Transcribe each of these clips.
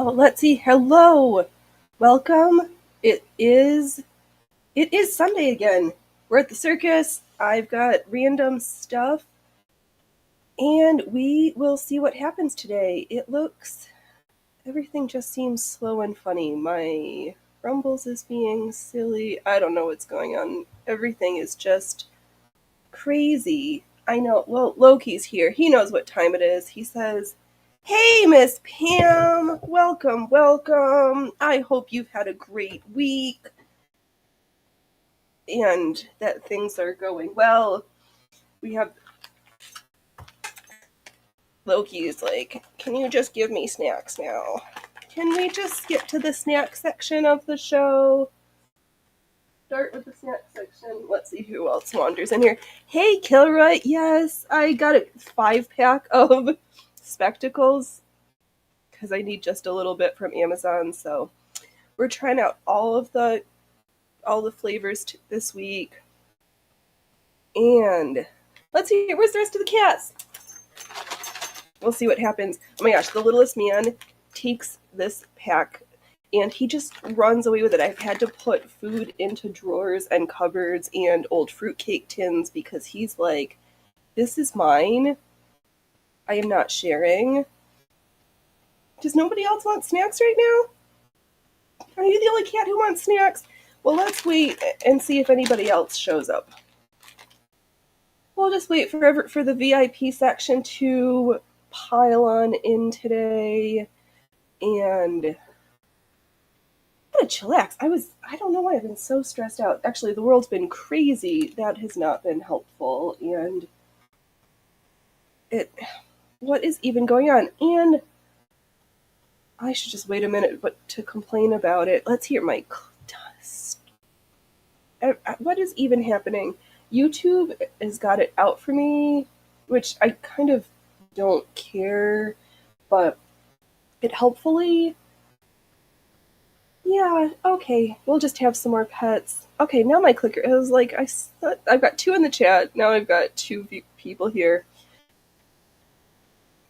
Oh, let's see. Hello. Welcome. It is Sunday again. We're at the circus. I've got random stuff and we will see what happens today. Everything just seems slow and funny. My Rumbles is being silly. I don't know what's going on. Everything is just crazy. I know. Well, Loki's here. He knows what time it is. He says, "Hey, Miss Pam, welcome, welcome. I hope you've had a great week and that things are going well." We have Loki's like, "Can you just give me snacks now? Can we just get to the snack section of the show?" Start with the snack section. Let's see who else wanders in here. Hey, Kilroy. Yes, I got a 5-pack of spectacles because I need just a little bit from Amazon. So we're trying out all the flavors this week. And let's see, where's the rest of the cats? We'll see what happens. Oh my gosh, the littlest man takes this pack and he just runs away with it. I've had to put food into drawers and cupboards and old fruitcake tins because he's like, "This is mine. I am not sharing." Does nobody else want snacks right now? Are you the only cat who wants snacks? Well, let's wait and see if anybody else shows up. We'll just wait forever for the VIP section to pile on in today. And I'm gonna chillax. I don't know why I've been so stressed out. Actually, the world's been crazy. That has not been helpful. And what is even going on? And I should just wait a minute to complain about it. Let's hear my dust. What is even happening? YouTube has got it out for me, which I kind of don't care, but it helpfully... Yeah, okay, we'll just have some more pets. Okay, now my clicker, it was like, I've got 2 in the chat, now I've got 2 people here.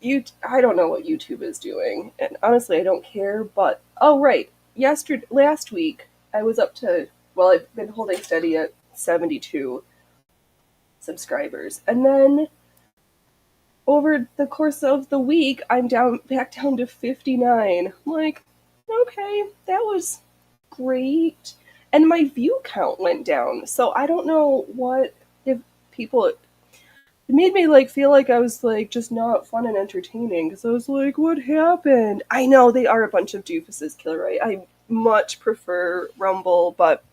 I don't know what YouTube is doing, and honestly I don't care, but, oh right, last week, I was up to, well, I've been holding steady at 72 subscribers, and then over the course of the week, I'm back down to 59. I'm like, okay, that was great. And my view count went down. So I don't know if people, it made me like feel like I was like just not fun and entertaining because I was like, what happened? I know they are a bunch of doofuses, Kilroy. I much prefer Rumble, but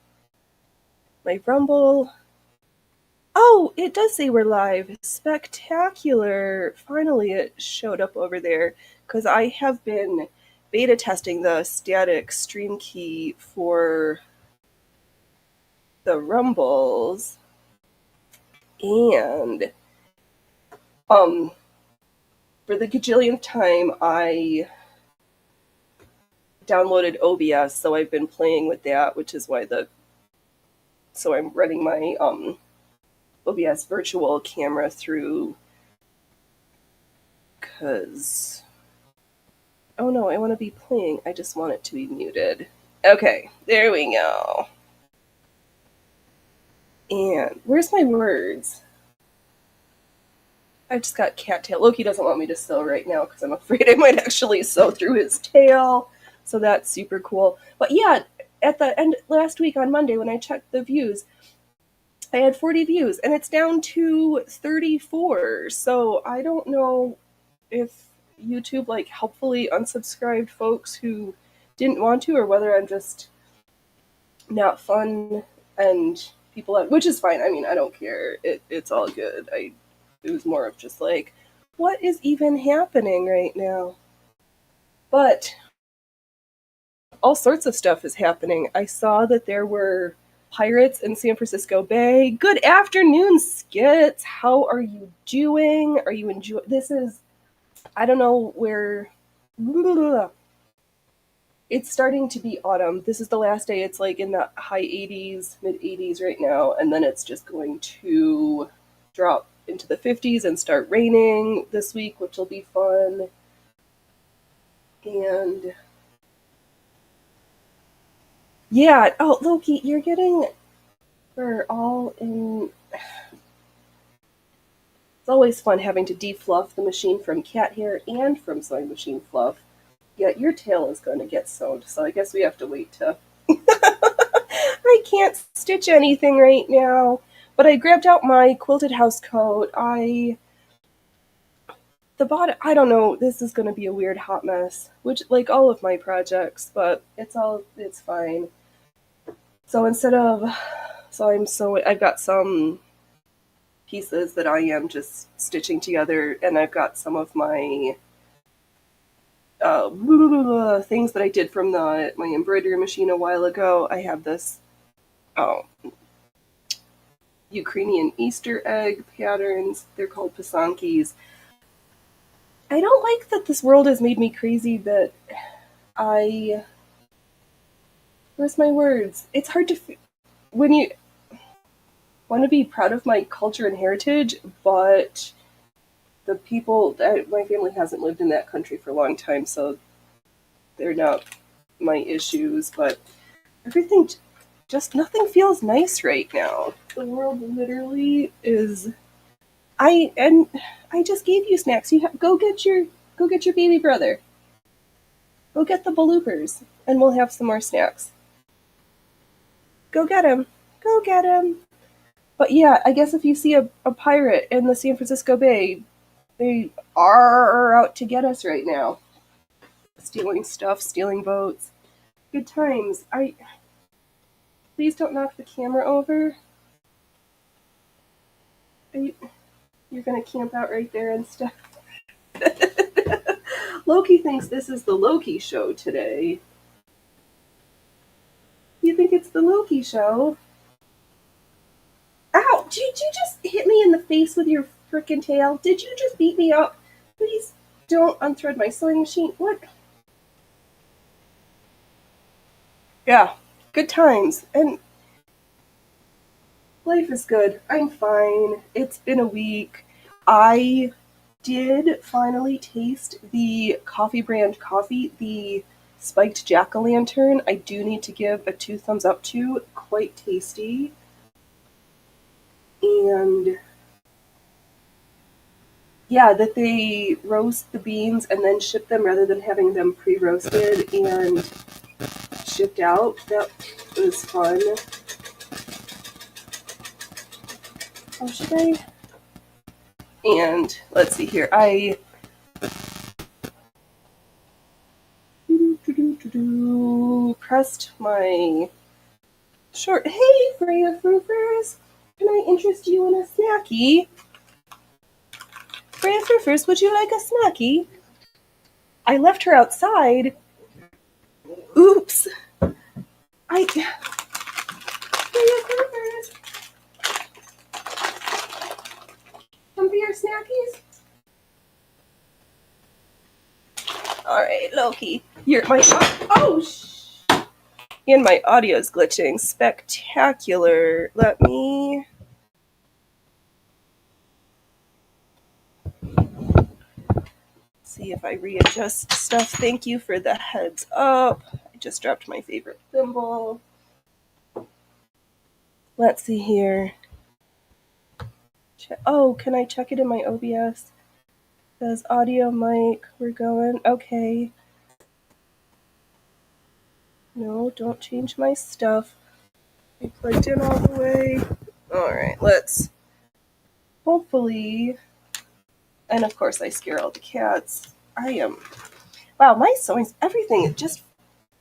my Rumble... Oh, it does say we're live. Spectacular. Finally, it showed up over there because I have been beta testing the static stream key for the Rumbles. And for the gajillionth time, I downloaded OBS, so I've been playing with that, which is why so I'm running my OBS virtual camera through, because, oh no, I want to be playing. I just want it to be muted. Okay, there we go. And where's my words? I just got cattail. Loki doesn't want me to sew right now because I'm afraid I might actually sew through his tail. So that's super cool. But yeah, at the end last week on Monday when I checked the views, I had 40 views and it's down to 34. So I don't know if YouTube like helpfully unsubscribed folks who didn't want to, or whether I'm just not fun and people, which is fine. I mean, I don't care. It's all good. It was more of just like, what is even happening right now? But all sorts of stuff is happening. I saw that there were pirates in San Francisco Bay. Good afternoon, Skits. How are you doing? Are you enjoying? This is, I don't know where... It's starting to be autumn. This is the last day. It's like in the high 80s, mid 80s right now, and then it's just going to drop into the 50s and start raining this week, which will be fun. And Yeah. Oh, Loki, you're getting. We're all in. It's always fun having to defluff the machine from cat hair and from sewing machine fluff. Yet your tail is going to get sewed, so I guess we have to wait to. I can't stitch anything right now, but I grabbed out my quilted house coat. The bottom. I don't know. This is going to be a weird hot mess, which like all of my projects, but it's fine. So instead of I've got some pieces that I am just stitching together, and I've got some of my things that I did from my embroidery machine a while ago. I have this um, Ukrainian Easter egg patterns. They're called pasankis. I don't like that this world has made me crazy that I. Where's my words? It's hard to. When you want to be proud of my culture and heritage, but the people that my family hasn't lived in that country for a long time, so they're not my issues, but everything just nothing feels nice right now. The world literally is. I just gave you snacks. Go get your baby brother. Go get the bloopers, and we'll have some more snacks. Go get him. Go get him. But yeah, I guess if you see a pirate in the San Francisco Bay, they are out to get us right now. Stealing stuff, stealing boats. Good times. Please don't knock the camera over. You're gonna camp out right there and stuff. Loki thinks this is the Loki show today. You think it's the Loki show? Ow! Did you just hit me in the face with your frickin' tail? Did you just beat me up? Please don't unthread my sewing machine. What? Yeah, good times. And life is good. I'm fine. It's been a week. I did finally taste the coffee brand coffee, the spiked jack-o'-lantern. I do need to give a 2 thumbs up to. Quite tasty. And yeah, that they roast the beans and then ship them rather than having them pre-roasted and shipped out. That was fun. Oh, should I? And let's see here. I pressed my short. Hey, Freya Froofers! Can I interest you in a snacky? Freya Froofers, would you like a snacky? I left her outside. Oops. Freya Froofers! Come for your snackies? Alright, Loki. And my audio's glitching. Spectacular. Let me. See if I readjust stuff. Thank you for the heads up. I just dropped my favorite thimble. Let's see here. Oh, can I check it in my OBS? Says audio mic. We're going. Okay. No, don't change my stuff. I plugged in all the way. Alright, let's. Hopefully. And of course, I scare all the cats. Wow, my sewing, everything, it just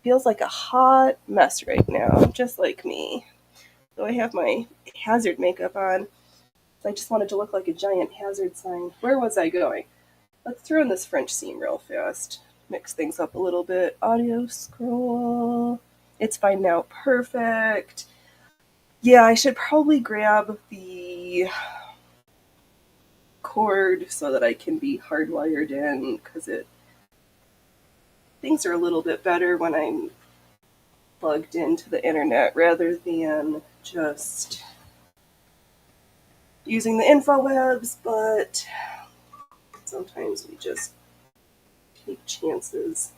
feels like a hot mess right now, just like me. So I have my hazard makeup on. I just wanted to look like a giant hazard sign. Where was I going? Let's throw in this French seam real fast. Mix things up a little bit. Audio scroll. It's fine now. Perfect. Yeah, I should probably grab the cord so that I can be hardwired in, because things are a little bit better when I'm plugged into the internet rather than just using the infowebs, but sometimes we just take chances.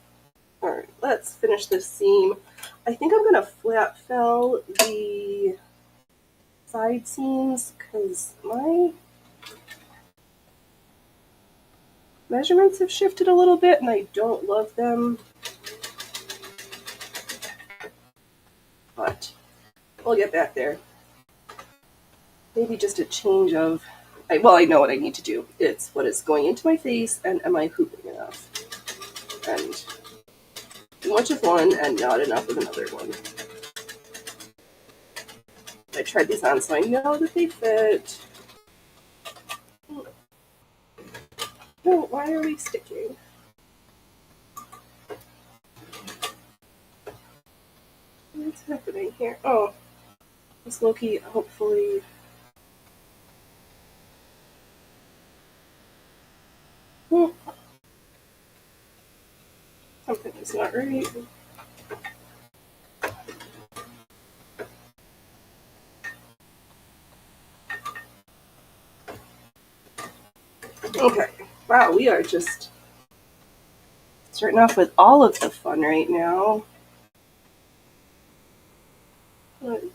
Alright, let's finish this seam. I think I'm going to flat fell the side seams because my measurements have shifted a little bit and I don't love them. But we'll get back there. Maybe just a change of... well, I know what I need to do. It's what is going into my face and am I pooping enough? And too much of one and not enough of another one. I tried these on so I know that they fit. No, why are we sticking? What's happening here? Oh, this Loki hopefully... Something is not right. Okay, wow, we are just starting off with all of the fun right now. Okay.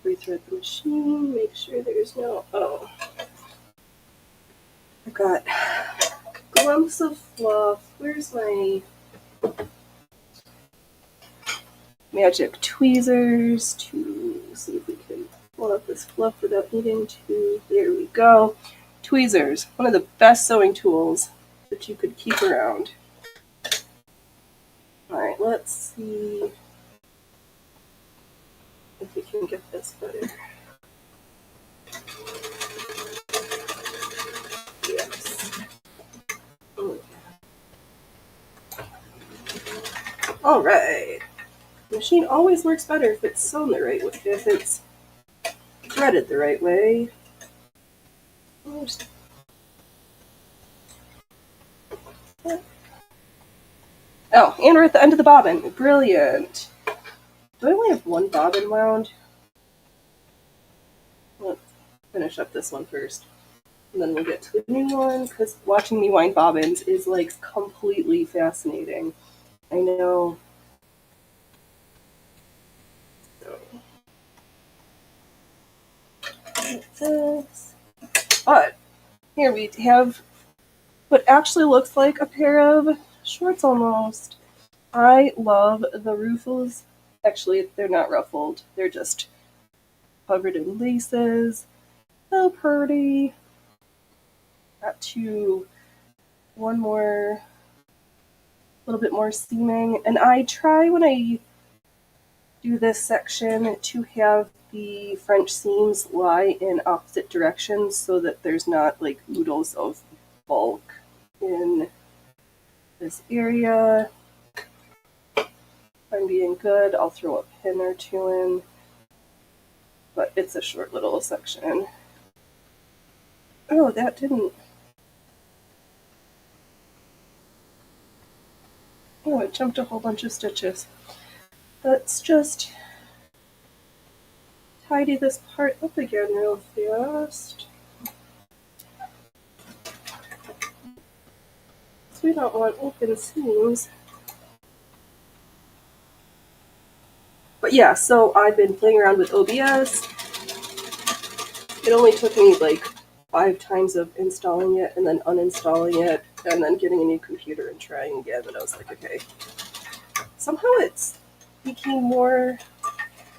Rethread the machine, make sure there's no... Oh. I've got lumps of fluff. Where's my magic tweezers to see if we can pull up this fluff without needing to? There we go. Tweezers, one of the best sewing tools that you could keep around. Alright, let's see if we can get this better. Yes. Alright. The machine always works better if it's sewn the right way, if it's threaded the right way. Oh, and we're at the end of the bobbin. Brilliant. Do I only have one bobbin wound? Let's finish up this one first. And then we'll get to the new one, because watching me wind bobbins is like completely fascinating. I know. So, like this. But here we have what actually looks like a pair of shorts almost. I love the ruffles. Actually, they're not ruffled. They're just covered in laces. So pretty. Got to one more, a little bit more seaming. And I try when I do this section to have the French seams lie in opposite directions so that there's not like oodles of bulk in this area. If I'm being good, I'll throw a pin or two in, but it's a short little section. Oh, that didn't... Oh, it jumped a whole bunch of stitches. Let's just tidy this part up again real fast. So we don't want open seams. But yeah, so I've been playing around with OBS. It only took me like 5 times of installing it and then uninstalling it and then getting a new computer and trying again. And I was like, okay. Somehow it's became more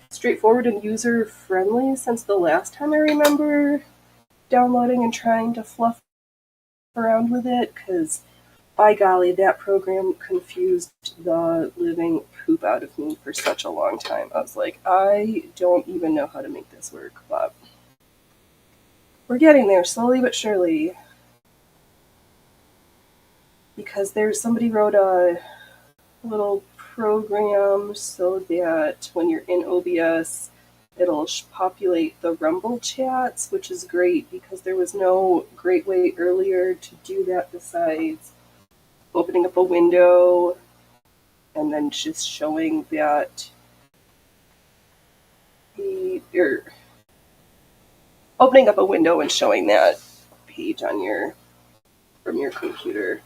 straightforward and user-friendly since the last time I remember downloading and trying to fluff around with it, because by golly, that program confused the living poop out of me for such a long time. I was like, I don't even know how to make this work, but we're getting there slowly but surely. Because somebody wrote a little program so that when you're in OBS, it'll populate the Rumble chats, which is great because there was no great way earlier to do that besides opening up a window and then just showing that opening up a window and showing that page on from your computer.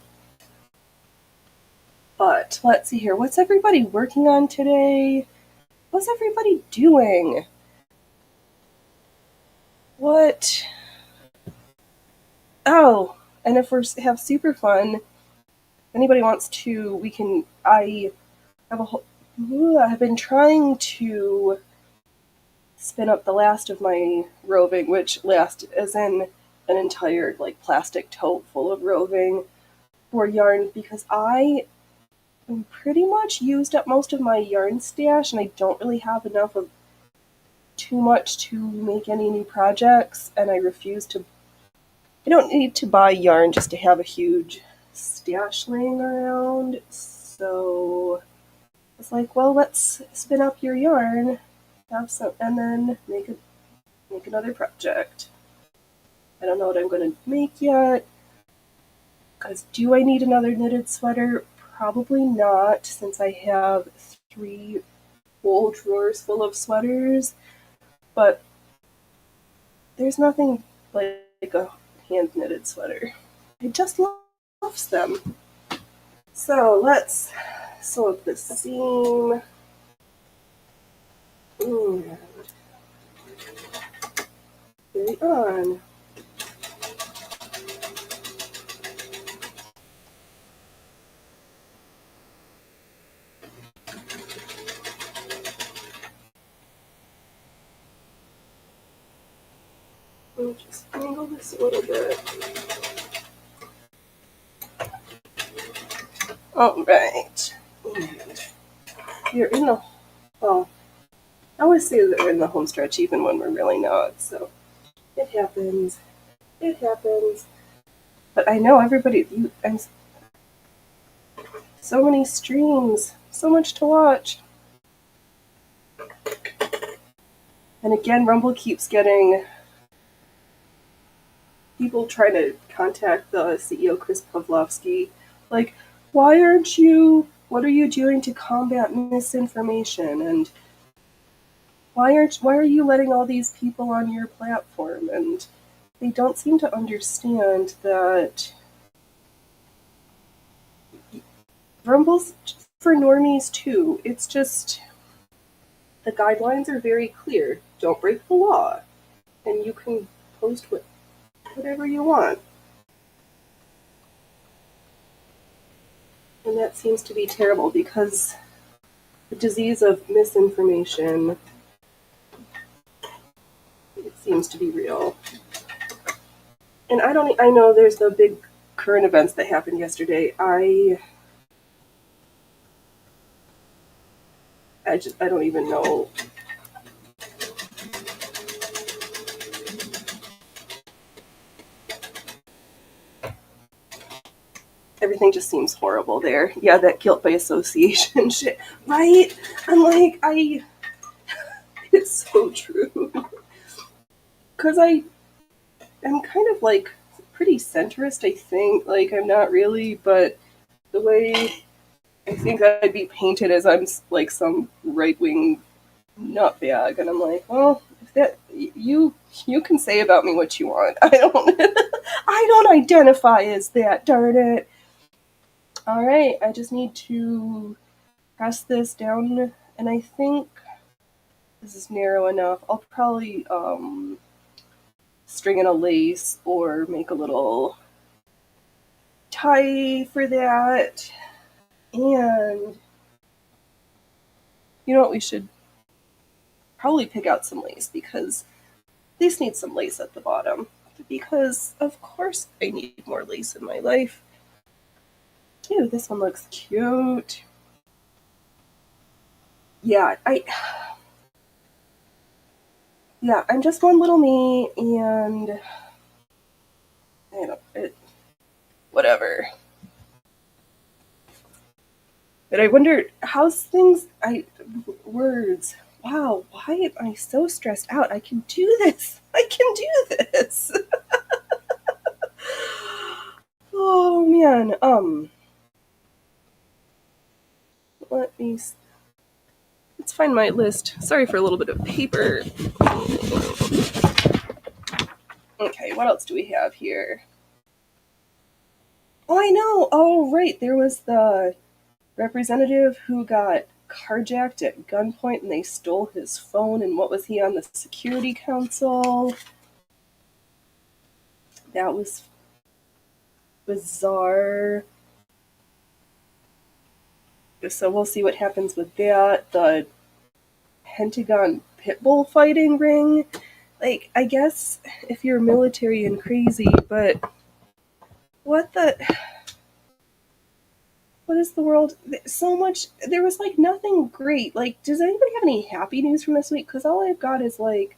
But let's see here. What's everybody working on today? What's everybody doing? What? Oh, and if we have super fun, if anybody wants to, I have I've been trying to spin up the last of my roving, which last is in an entire like plastic tote full of roving for yarn, because I pretty much used up most of my yarn stash and I don't really have enough of too much to make any new projects, and I don't need to buy yarn just to have a huge stash laying around. So it's like, well, let's spin up your yarn, have some, and then make another project. I don't know what I'm going to make yet, because do I need another knitted sweater? Probably not, since I have 3 whole drawers full of sweaters, but there's nothing like a hand-knitted sweater. I just love them. So let's sew up the seam. Carry on. We'll just angle this a little bit. All right. And you're in the, well, I always say that we're in the home stretch even when we're really not, so it happens. It happens. But I know everybody, and so many streams, so much to watch. And again, Rumble keeps getting people trying to contact the CEO, Chris Pavlovsky, like, what are you doing to combat misinformation? And why are you letting all these people on your platform? And they don't seem to understand that Rumble's for normies too. It's just, the guidelines are very clear. Don't break the law. And you can post whatever you want. And that seems to be terrible, because the disease of misinformation, it seems to be real. And I know there's the big current events that happened yesterday. I don't even know. Everything just seems horrible there. Yeah, that guilt by association shit. Right? I'm like, it's so true. Because I'm kind of like pretty centrist, I think. Like, I'm not really, but the way I think I'd be painted as I'm like some right-wing nutbag, and I'm like, well, if that you can say about me what you want. I don't identify as that, darn it. All right, I just need to press this down, and I think this is narrow enough. I'll probably string in a lace or make a little tie for that. And you know what, we should probably pick out some lace, because these need some lace at the bottom, because of course I need more lace in my life. Ew, this one looks cute. Yeah, I'm just one little me, and whatever. But I wonder, how's things, words. Wow, why am I so stressed out? I can do this. Oh, man. Let's find my list. Sorry for a little bit of paper. Okay. what else do we have here? Oh, I know. Oh, right. There was the representative who got carjacked at gunpoint and they stole his phone. And what was he on the Security Council? That was bizarre. So we'll see what happens with that. The Pentagon pitbull fighting ring. Like, I guess if you're military and crazy, but what is the world? So much. There was like nothing great. Like, does anybody have any happy news from this week? Because all I've got is like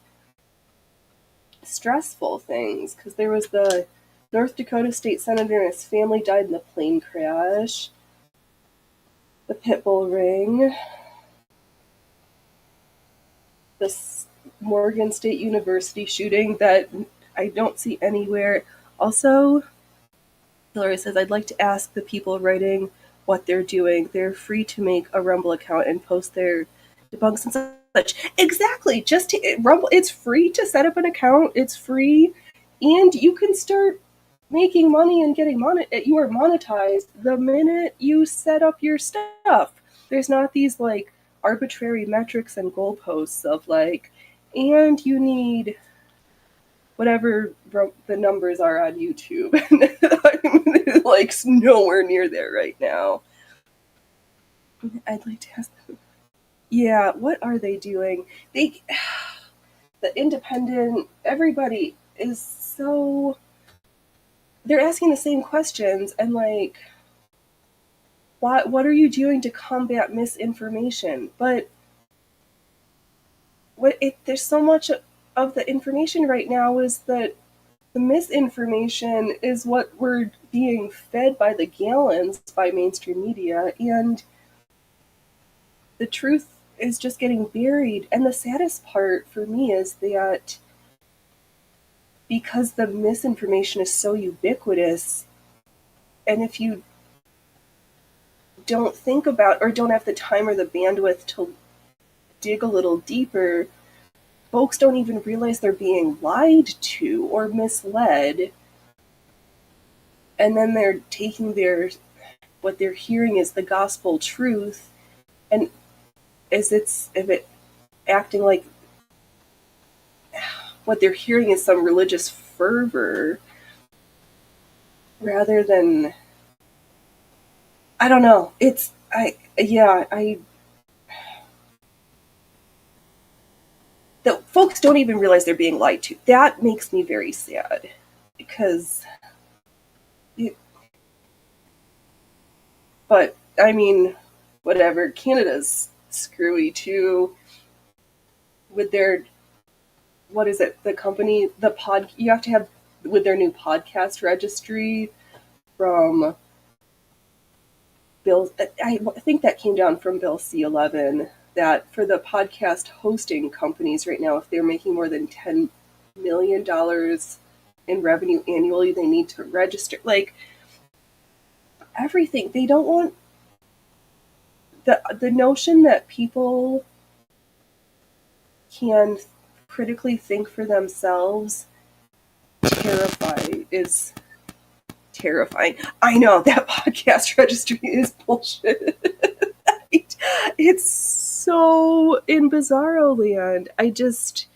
stressful things. Because there was the North Dakota state senator and his family died in the plane crash. The pitbull ring. This Morgan State University shooting that I don't see anywhere. Also, Hillary says, I'd like to ask the people writing what they're doing. They're free to make a Rumble account and post their debunks and such. Exactly. Just Rumble. It's free to set up an account. It's free, and you can start making money and getting you are monetized the minute you set up your stuff. There's not these like arbitrary metrics and goalposts of like, and you need whatever the numbers are on YouTube. I'm like nowhere near there right now. I'd like to ask them. Yeah, what are they doing? The independent, everybody is so, they're asking the same questions and like, what are you doing to combat misinformation? But there's so much of the information right now is that the misinformation is what we're being fed by the gallons by mainstream media, and the truth is just getting buried. And the saddest part for me is that because the misinformation is so ubiquitous, and if you don't think about or don't have the time or the bandwidth to dig a little deeper, folks don't even realize they're being lied to or misled. And then they're taking what they're hearing is the gospel truth, and if it acting like what they're hearing is some religious fervor rather than, I don't know. The folks don't even realize they're being lied to. That makes me very sad because but I mean, whatever. Canada's screwy too with their, what is it? The company, you have to have with their new podcast registry from Bill. I think that came down from Bill C-11. That for the podcast hosting companies right now, if they're making more than $10 million in revenue annually, they need to register. Like everything, they don't want the notion that people can critically think for themselves is terrifying. I know that podcast registry is bullshit. It's so in bizarro land. I just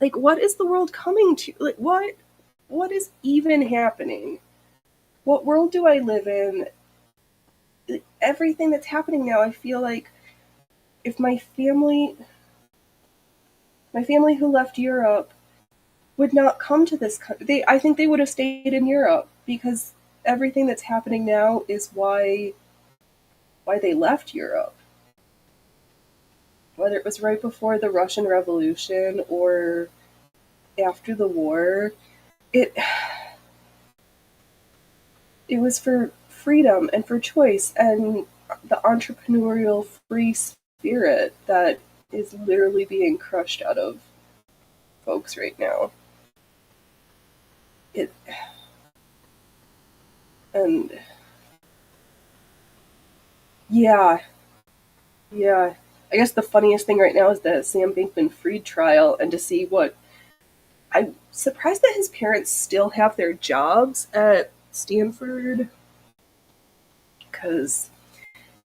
like, what is the world coming to? Like, what is even happening? What world do I live in? Everything that's happening now, I feel like if my family who left Europe would not come to this country, I think they would have stayed in Europe, because everything that's happening now is why they left Europe. Whether it was right before the Russian Revolution or after the war, it was for freedom and for choice and the entrepreneurial free spirit that is literally being crushed out of folks right now. And yeah. I guess the funniest thing right now is the Sam Bankman-Fried trial, and to see I'm surprised that his parents still have their jobs at Stanford, because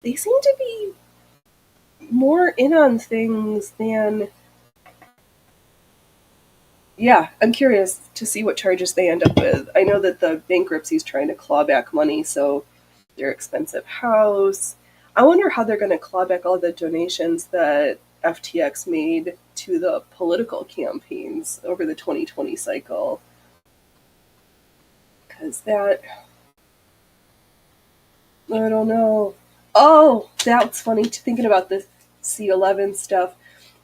they seem to be more in on things than. Yeah, I'm curious to see what charges they end up with. I know that the bankruptcy's trying to claw back money, so their expensive house. I wonder how they're going to claw back all the donations that FTX made to the political campaigns over the 2020 cycle. Because that. I don't know. Oh, that's funny. Thinking about the C11 stuff,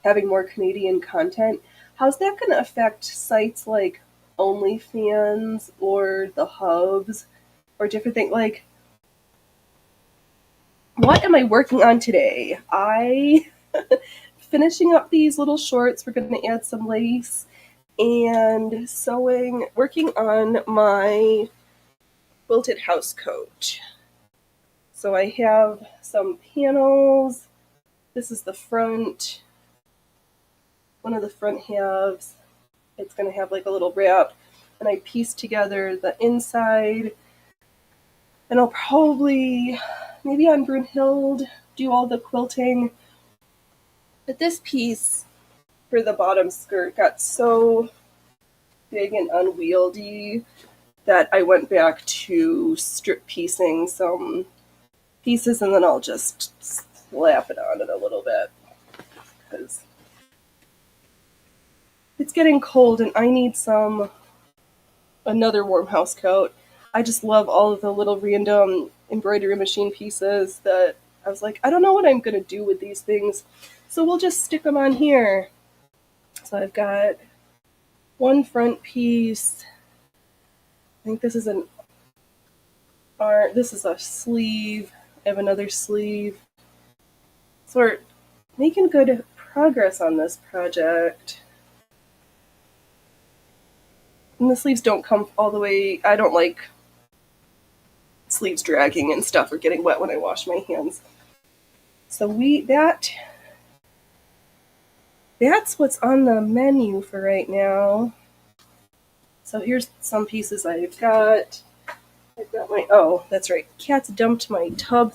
having more Canadian content. How's that going to affect sites like OnlyFans or the Hubs or different things? Like, what am I working on today? I finishing up these little shorts. We're going to add some lace and sewing, working on my quilted house coat. So I have some panels. This is the front, one of the front halves. It's going to have like a little wrap, and I pieced together the inside. And I'll probably, maybe on Brunhild, do all the quilting. But this piece for the bottom skirt got so big and unwieldy that I went back to strip piecing some pieces, and then I'll just slap it on it a little bit because it's getting cold and I need another warm house coat. I just love all of the little random embroidery machine pieces that I was like, I don't know what I'm going to do with these things, so we'll just stick them on here. So I've got one front piece. I think this is this is a sleeve. I have another sleeve. So we're making good progress on this project. And the sleeves don't come all the way. I don't like sleeves dragging and stuff or getting wet when I wash my hands. So that's what's on the menu for right now. So here's some pieces I've got. Oh, that's right. Cats dumped my tub,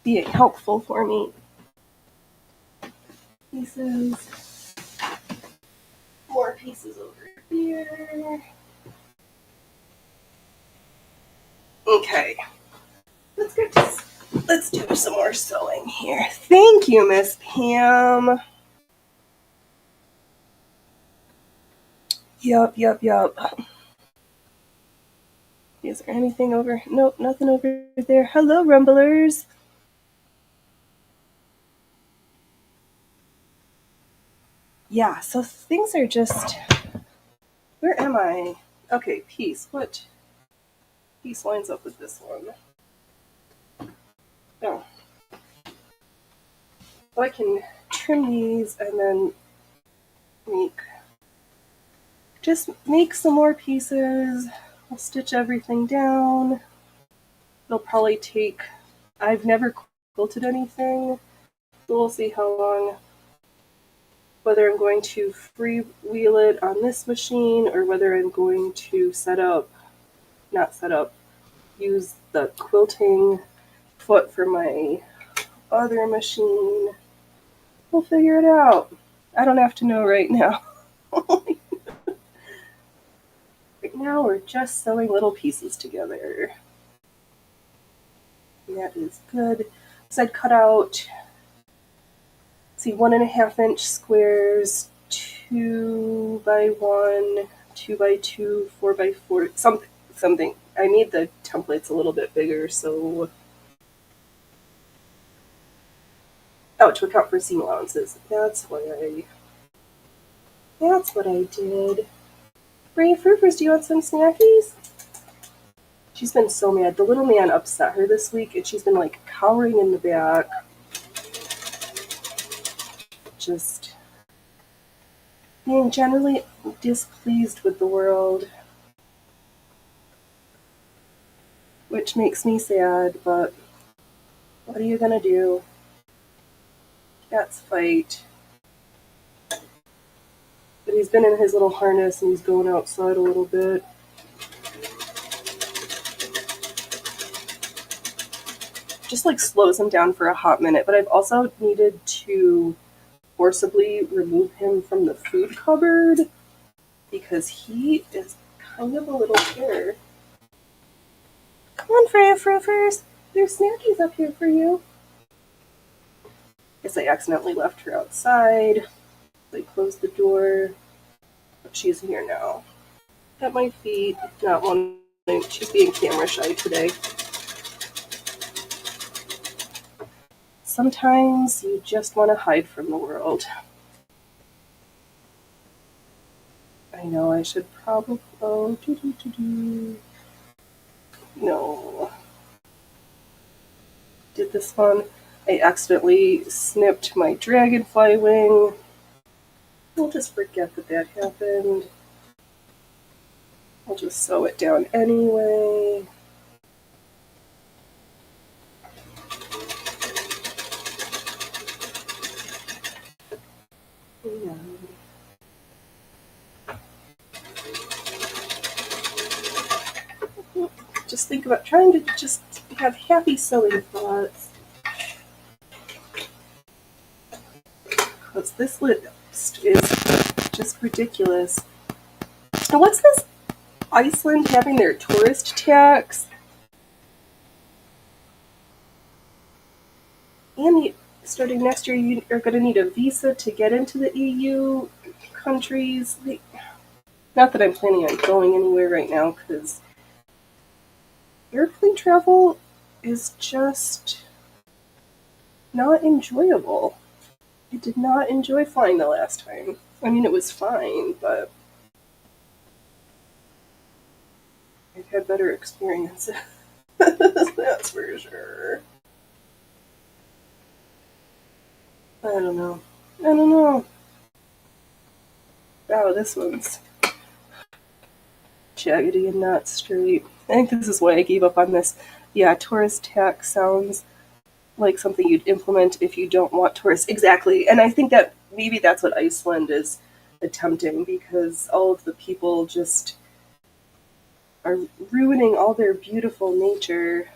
being helpful for me. Pieces. More pieces over here. Okay. Let's do some more sewing here. Thank you, Miss Pam. Yup. Is there anything over? Nope, nothing over there. Hello, Rumblers. Yeah, so things are just. Where am I? Okay, piece. What piece lines up with this one? Oh. So I can trim these and then make some more pieces. I'll stitch everything down. It'll probably take. I've never quilted anything, so we'll see how long. Whether I'm going to freewheel it on this machine or whether I'm going to use the quilting foot for my other machine. We'll figure it out. I don't have to know right now. Right now we're just sewing little pieces together. And that is good. So I'd cut out, 1.5-inch squares, 2x1, 2x2, 4x4, something. I made the templates a little bit bigger, so to account for seam allowances. That's what I did. Brave Fruiters, do you want some snackies? She's been so mad. The little man upset her this week, and she's been like cowering in the back. Just being generally displeased with the world. Which makes me sad, but what are you gonna do? Cats fight. But he's been in his little harness and he's going outside a little bit. Just like slows him down for a hot minute, but I've also needed to forcibly remove him from the food cupboard because he is kind of a little terror. Come on, Freya Fruffers. There's snackies up here for you. Guess I accidentally left her outside. I closed the door. But she's here now. At my feet, not wanting. She's being camera shy today. Sometimes you just want to hide from the world. I know I should probably. Oh, no. Did this one. I accidentally snipped my dragonfly wing. We'll just forget that that happened. I'll just sew it down anyway. Yeah. Just think about trying to just have happy sewing thoughts. Because this list is just ridiculous. And what's this Iceland having their tourist tax? And starting next year, you are going to need a visa to get into the EU countries. Not that I'm planning on going anywhere right now, because airplane travel is just not enjoyable. I did not enjoy flying the last time. I mean, it was fine, but I've had better experiences. That's for sure. I don't know. Oh, this one's jaggedy and not straight. I think this is why I gave up on this. Yeah, tourist tax sounds like something you'd implement if you don't want tourists. Exactly. And I think that maybe that's what Iceland is attempting, because all of the people just are ruining all their beautiful nature.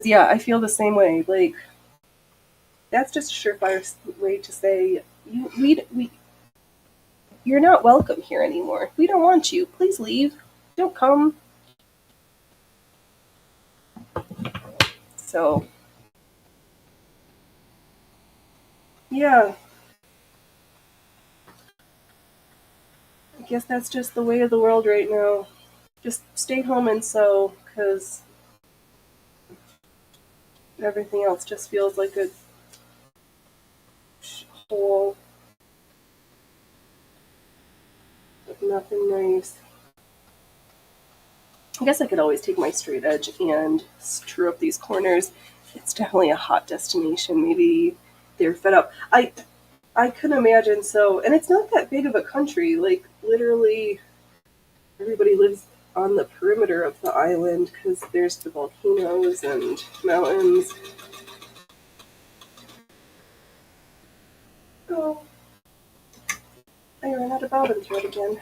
Yeah, I feel the same way. Like, that's just a surefire way to say, you're not welcome here anymore. We don't want you. Please leave. Don't come. So, yeah. I guess that's just the way of the world right now. Just stay home and sew, because everything else just feels like a hole with nothing nice. I guess I could always take my straight edge and screw up these corners. It's definitely a hot destination. Maybe they're fed up. I could imagine so. And it's not that big of a country. Like, literally, everybody lives on the perimeter of the island because there's the volcanoes and mountains. Oh, I ran out of bobbin thread again.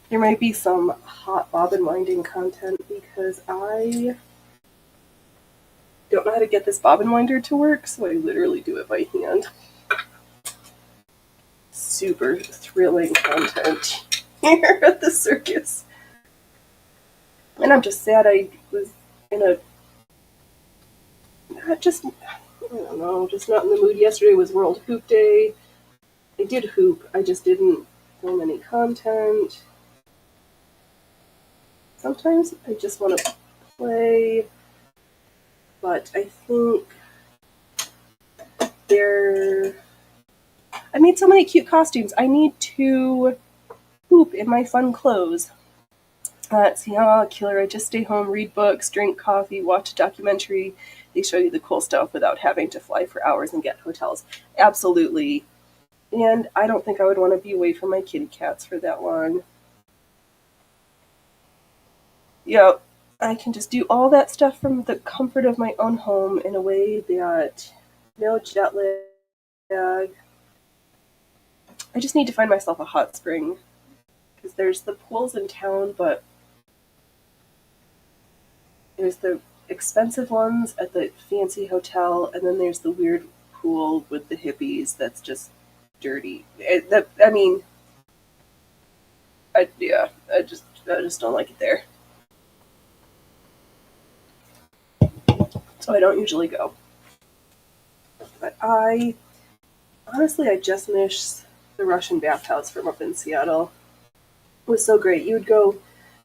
There might be some hot bobbin winding content because I don't know how to get this bobbin winder to work, so I literally do it by hand. Super thrilling content here at the circus. And I'm just sad I was in a just not in the mood. Yesterday was World Hoop Day. I did hoop, I just didn't film any content. Sometimes I just want to play, but I think I made so many cute costumes. I need to hoop in my fun clothes. Let's see, killer. I just stay home, read books, drink coffee, watch a documentary. They show you the cool stuff without having to fly for hours and get hotels. Absolutely. And I don't think I would want to be away from my kitty cats for that long. Yep. I can just do all that stuff from the comfort of my own home in a way that No jet lag. I just need to find myself a hot spring. Because there's the pools in town, but there's the expensive ones at the fancy hotel, and then there's the weird pool with the hippies that's just dirty. I just don't like it there. So I don't usually go. But I just miss the Russian bathhouse from up in Seattle. It was so great. You would go,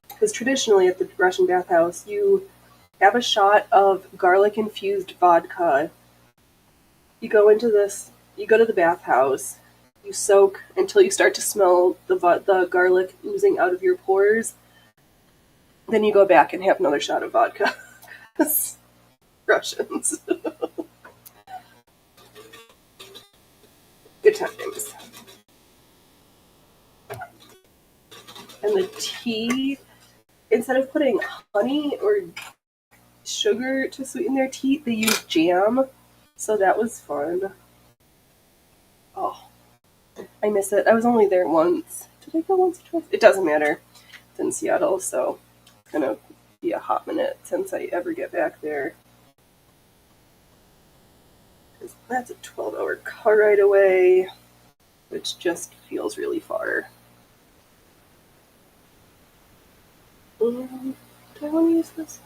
because traditionally at the Russian bathhouse, you have a shot of garlic infused vodka. You go to the bathhouse, you soak until you start to smell the garlic oozing out of your pores. Then you go back and have another shot of vodka. Russians. Good times. And the tea, instead of putting honey or sugar to sweeten their tea, they use jam. So that was fun. Oh, I miss it. I was only there once. Did I go once or twice? It doesn't matter. It's in Seattle, so it's gonna be a hot minute since I ever get back there. That's a 12-hour car ride away, which just feels really far. Do I want to use this?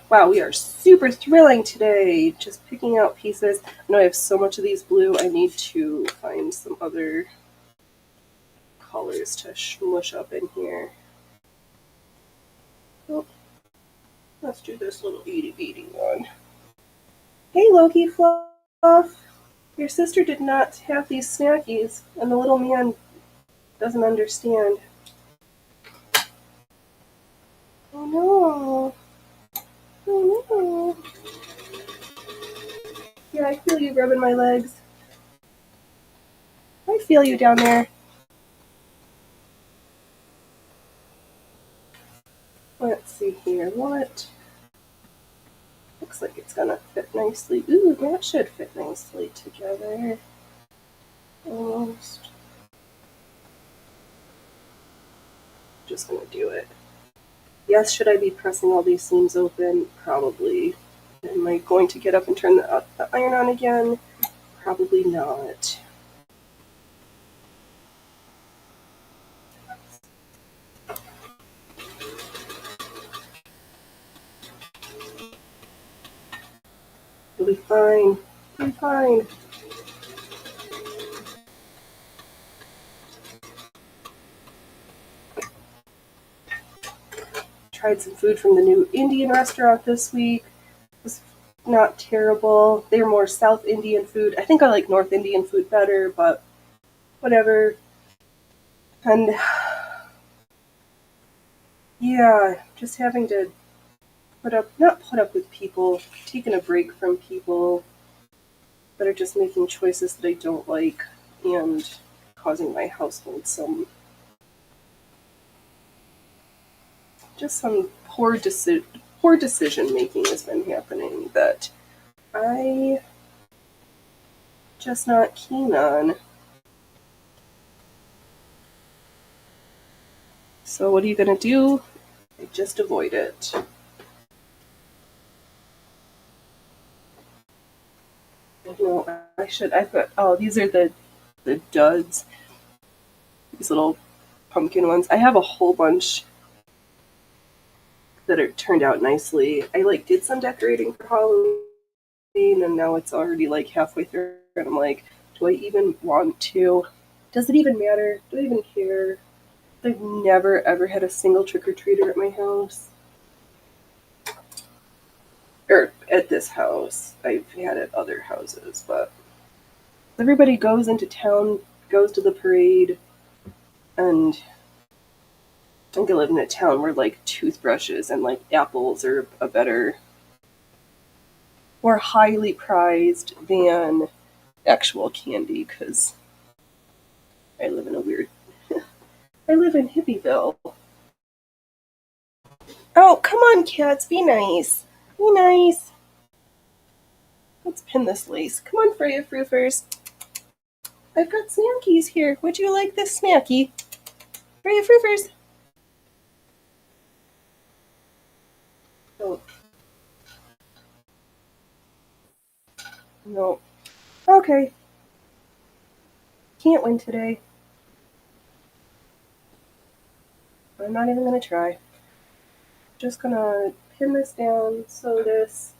Wow, we are super thrilling today. Just picking out pieces. I know I have so much of these blue. I need to find some other colors to smush up in here. Oh, let's do this little itty bitty one. Hey, Loki Fluff. Your sister did not have these snackies, and the little man doesn't understand. Oh no. Oh no. Yeah, I feel you rubbing my legs. I feel you down there. Let's see here. What? Looks like it's gonna fit nicely. Ooh, that should fit nicely together. Almost. Just gonna do it. Yes, should I be pressing all these seams open? Probably. Am I going to get up and turn the iron on again? Probably not. It'll be fine. It'll be fine. Tried some food from the new Indian restaurant this week. It was not terrible. They were more South Indian food. I think I like North Indian food better, but whatever. And yeah, just having to not put up with people, taking a break from people that are just making choices that I don't like and causing my household some poor decision making has been happening that I just not keen on. So what are you gonna do? I just avoid it. No, I should. I've got. Oh, these are the duds. These little pumpkin ones. I have a whole bunch that are turned out nicely. I did some decorating for Halloween, and now it's already halfway through, and I'm like, do I even want to? Does it even matter? Do I even care? I've never ever had a single trick-or-treater at my house. Or at this house. I've had at other houses, but everybody goes into town, goes to the parade, and I think I live in a town where toothbrushes and apples are a better, more highly prized than actual candy, because I live in I live in Hippieville. Oh, come on, cats, be nice. Be nice. Let's pin this lace. Come on, Freya Froofers. I've got snackies here. Would you like this snacky? Freya Froofers. Oh. No. Okay. Can't win today. I'm not even gonna try. Just gonna pin this down, sew this,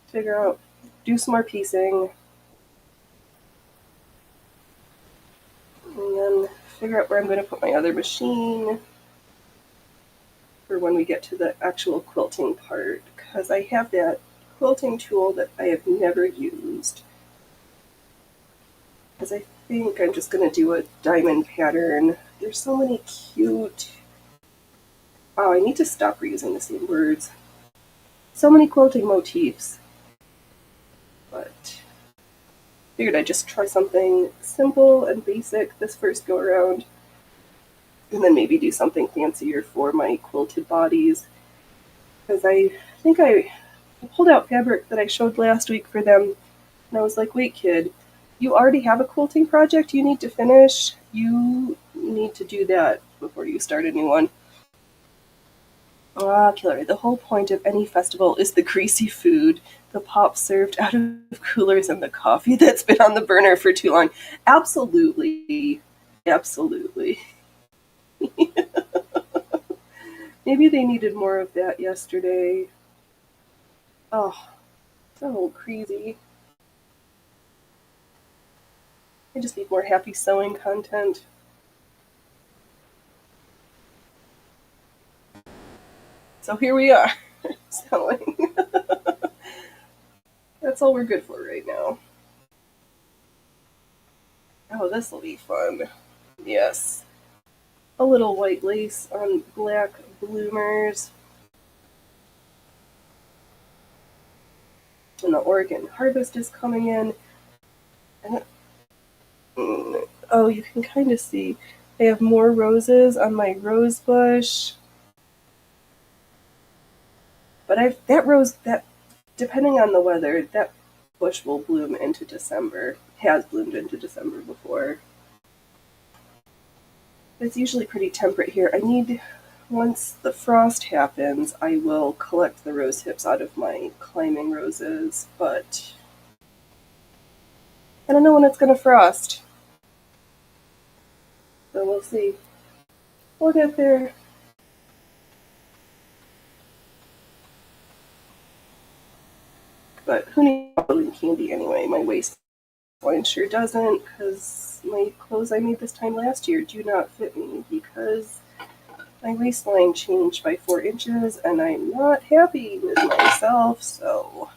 figure out, do some more piecing, and then figure out where I'm gonna put my other machine for when we get to the actual quilting part, because I have that quilting tool that I have never used. Because I think I'm just gonna do a diamond pattern. There's so many cute. Oh, I need to stop reusing the same words. So many quilting motifs. But figured I'd just try something simple and basic this first go around, and then maybe do something fancier for my quilted bodies. Because I think I pulled out fabric that I showed last week for them, and I was like, wait, kid, you already have a quilting project you need to finish. You need to do that before you start a new one. Ah, killer. The whole point of any festival is the greasy food, the pop served out of coolers, and the coffee that's been on the burner for too long. Absolutely. Absolutely. Maybe they needed more of that yesterday. Oh, so crazy. I just need more happy sewing content. So here we are, sewing. That's all we're good for right now. Oh, this will be fun. Yes. A little white lace on black bloomers. And the Oregon harvest is coming in. And oh, you can kind of see I have more roses on my rose bush. But that depending on the weather, that bush will bloom into December. Has bloomed into December before. It's usually pretty temperate here. Once the frost happens, I will collect the rose hips out of my climbing roses, but I don't know when it's going to frost. So we'll see. We'll get there. But who needs Halloween candy anyway? My waistline sure doesn't, because my clothes I made this time last year do not fit me, because my waistline changed by 4 inches, and I'm not happy with myself, so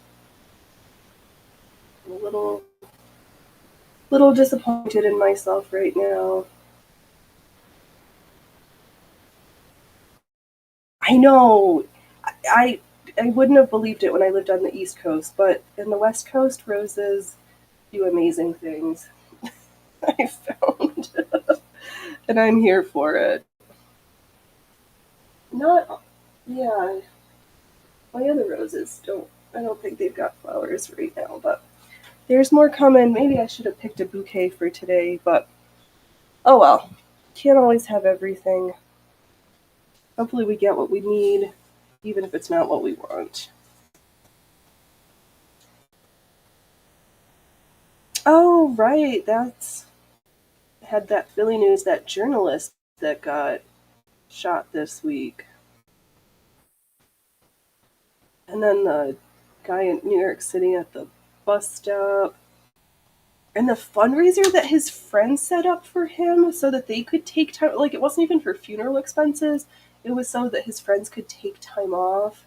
I'm a little disappointed in myself right now. I know. I I wouldn't have believed it when I lived on the East Coast, but in the West Coast, roses do amazing things. I found, and I'm here for it. Not, yeah. My other roses don't. I don't think they've got flowers right now, but there's more coming. Maybe I should have picked a bouquet for today, but oh well. Can't always have everything. Hopefully, we get what we need, even if it's not what we want. Oh, right. That's had that Philly news, that journalist that got shot this week. And then the guy in New York City at the bus stop. And the fundraiser that his friends set up for him so that they could take time. Like, it wasn't even for funeral expenses, it was so that his friends could take time off.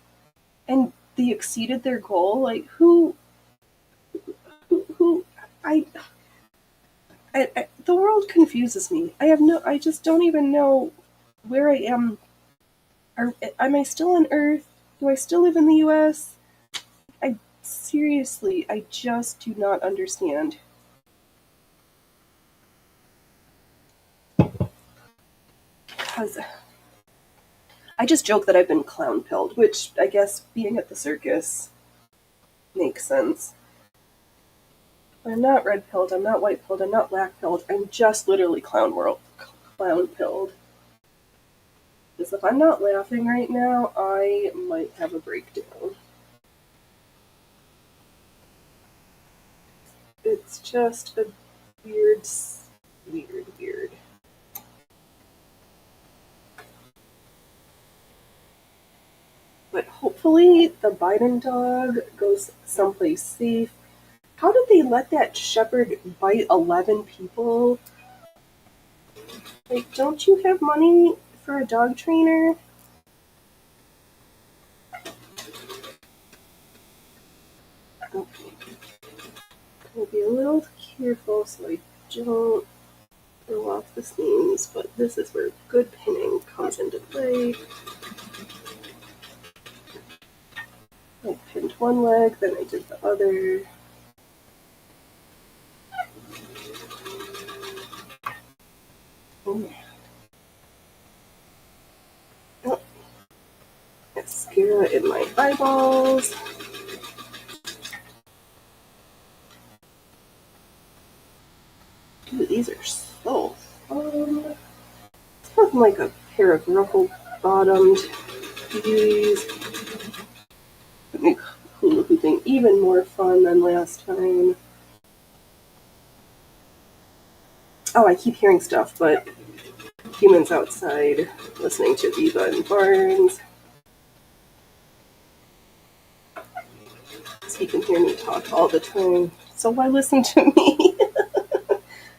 And they exceeded their goal. Like, who, the world confuses me. I just don't even know where I am. Am I still on Earth? Do I still live in the US? I seriously, I just do not understand. Because I just joke that I've been clown pilled, which I guess being at the circus, makes sense. I'm not red pilled, I'm not white pilled, I'm not black pilled, I'm just literally clown pilled. Because if I'm not laughing right now, I might have a breakdown. It's just a weird. But hopefully the Biden dog goes someplace safe. How did they let that shepherd bite 11 people? Like, don't you have money for a dog trainer? Okay. I'll be a little careful so I don't throw off the seams, but this is where good pinning comes into play. I pinned one leg, then I did the other. Oh man. Oh. Mascara in my eyeballs. Dude, these are so fun. It's nothing like a pair of ruffle-bottomed beauties. Make hula hooping even more fun than last time. Oh, I keep hearing stuff, but humans outside listening to Viva and Barnes. So he can hear me talk all the time. So why listen to me?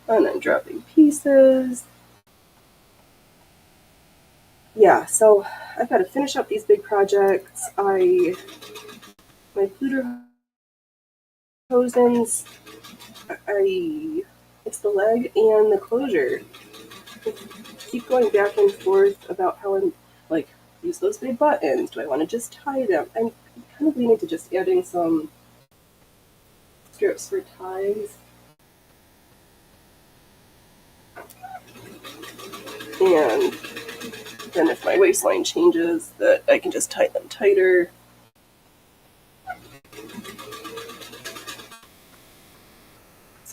And I'm dropping pieces. Yeah, so I've got to finish up these big projects. My Pluto hosins, it's the leg and the closure. I keep going back and forth about how I'm like, use those big buttons. Do I want to just tie them? I'm kind of leaning to just adding some strips for ties. And then if my waistline changes, that I can just tie them tighter.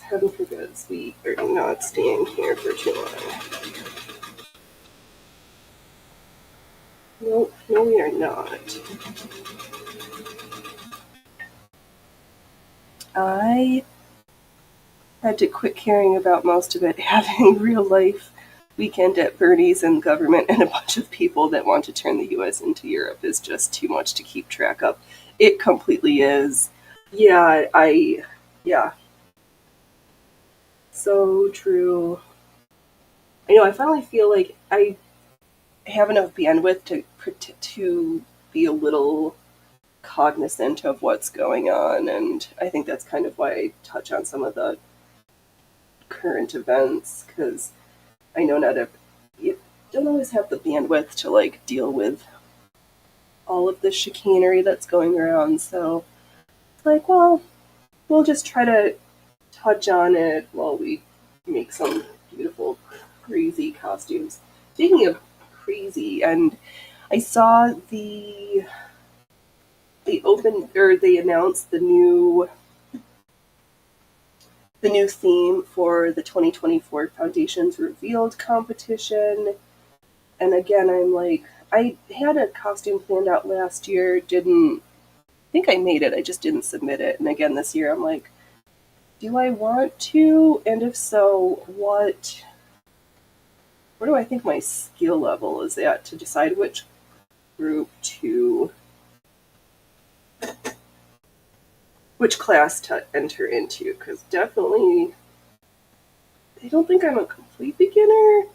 Heaven forbids we are not staying here for too long. Nope, no we are not. I had to quit caring about most of it, having real life weekend at Bernie's and government and a bunch of people that want to turn the US into Europe is just too much to keep track of. It completely is. Yeah. So true. I know, I finally feel like I have enough bandwidth to be a little cognizant of what's going on, and I think that's kind of why I touch on some of the current events, because I know you don't always have the bandwidth to like deal with all of the chicanery that's going around, so it's like, well, we'll just try to touch on it while we make some beautiful, crazy costumes. Speaking of crazy, and I saw they announced the new theme for the 2024 Foundations Revealed competition. And again, I'm like, I had a costume planned out last year, didn't think I made it, I just didn't submit it. And again this year I'm like, do I want to? And if so, where do I think my skill level is at to decide which which class to enter into? Because definitely, I don't think I'm a complete beginner,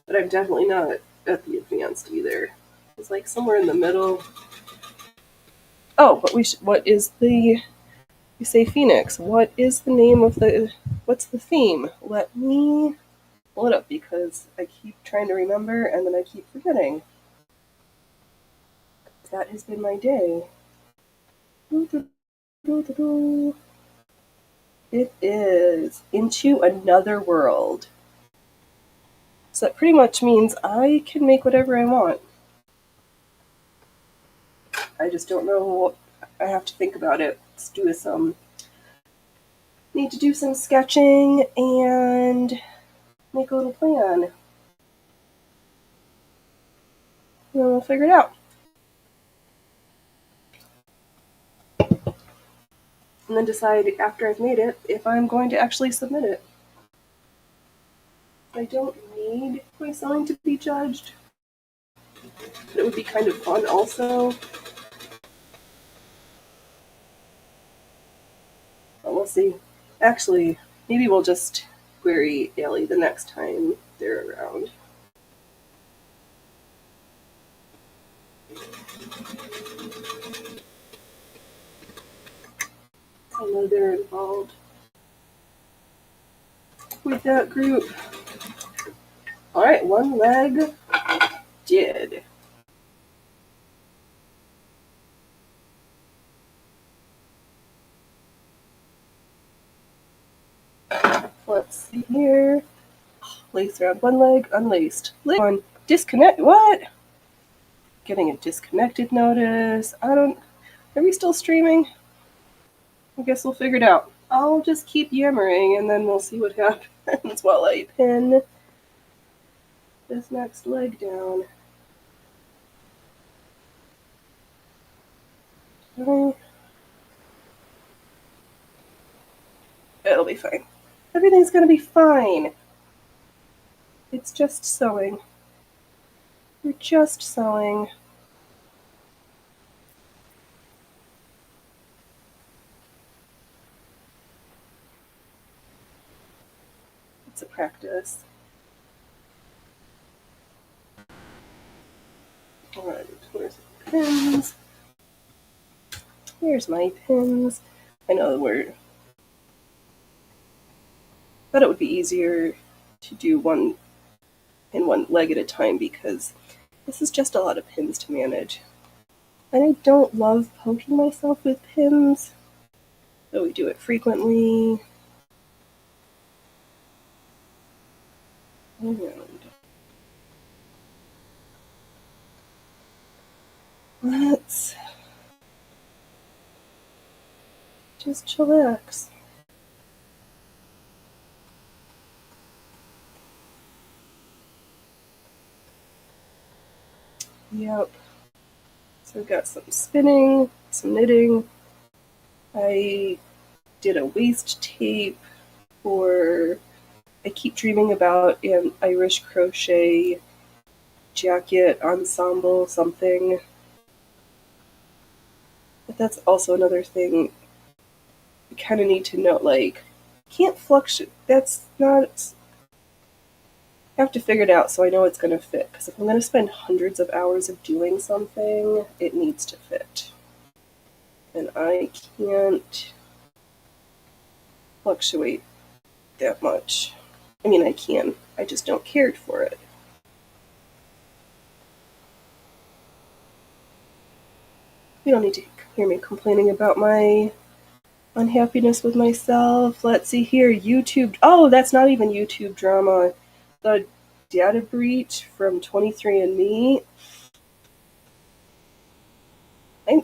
but I'm definitely not at the advanced either. It's like somewhere in the middle. Oh, but what is the, you say Phoenix, what is the name of what's the theme? Let me pull it up because I keep trying to remember and then I keep forgetting. That has been my day. It is Into Another World. So that pretty much means I can make whatever I want. I just don't know. I have to think about it. need to do some sketching and make a little plan. And we'll figure it out. And then decide after I've made it if I'm going to actually submit it. I don't need my sewing to be judged, but it would be kind of fun also. But we'll see. Actually, maybe we'll just query Allie the next time they're around. I know they're involved with that group. Alright, one leg did. Let's see here. Lace around one leg, unlaced. One, disconnect, what? Getting a disconnected notice. Are we still streaming? I guess we'll figure it out. I'll just keep yammering and then we'll see what happens while I pin this next leg down. It'll be fine. Everything's gonna be fine. It's just sewing. We're just sewing. It's a practice. Alright, where's the pins? Here's my pins. I know thought it would be easier to do one leg at a time because this is just a lot of pins to manage. And I don't love poking myself with pins, though we do it frequently. Let's just chillax. Yep. So we've got some spinning, some knitting. I did a waist tape for, I keep dreaming about an Irish crochet jacket ensemble something. But that's also another thing you kind of need to know, like, can't fluctuate. That's not. I have to figure it out so I know it's going to fit. Because if I'm going to spend hundreds of hours of doing something, it needs to fit. And I can't fluctuate that much. I mean, I can. I just don't care for it. You don't need to hear me complaining about my unhappiness with myself. Let's see here. YouTube. Oh, that's not even YouTube drama. The data breach from 23andMe.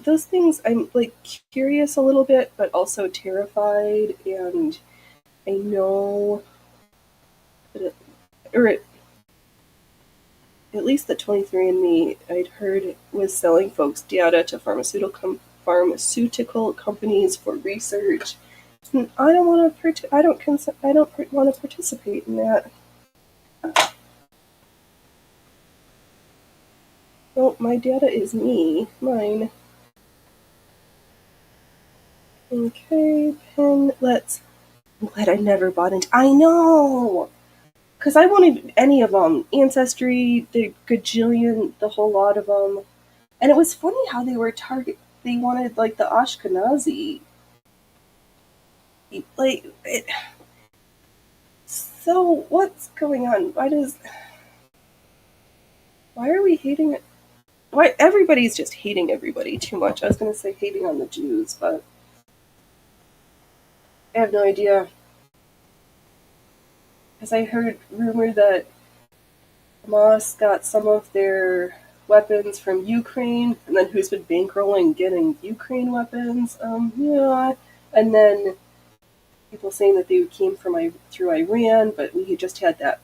Those things, I'm like curious a little bit, but also terrified, and I know that at least the 23andMe I'd heard was selling folks data to pharmaceutical companies for research. And I don't want to participate in that. Well, my data is mine. Okay, pin, I'm glad I never bought into, I know! Because I wanted any of them. Ancestry, the gajillion, the whole lot of them. And it was funny how they wanted, like, the Ashkenazi. Like, so, what's going on? Why are we hating it? Why, everybody's just hating everybody too much. I was going to say hating on the Jews, but I have no idea. Because I heard rumor that Hamas got some of their weapons from Ukraine, and then who's been bankrolling getting Ukraine weapons. Yeah. And then people saying that they came from through Iran, but we just had that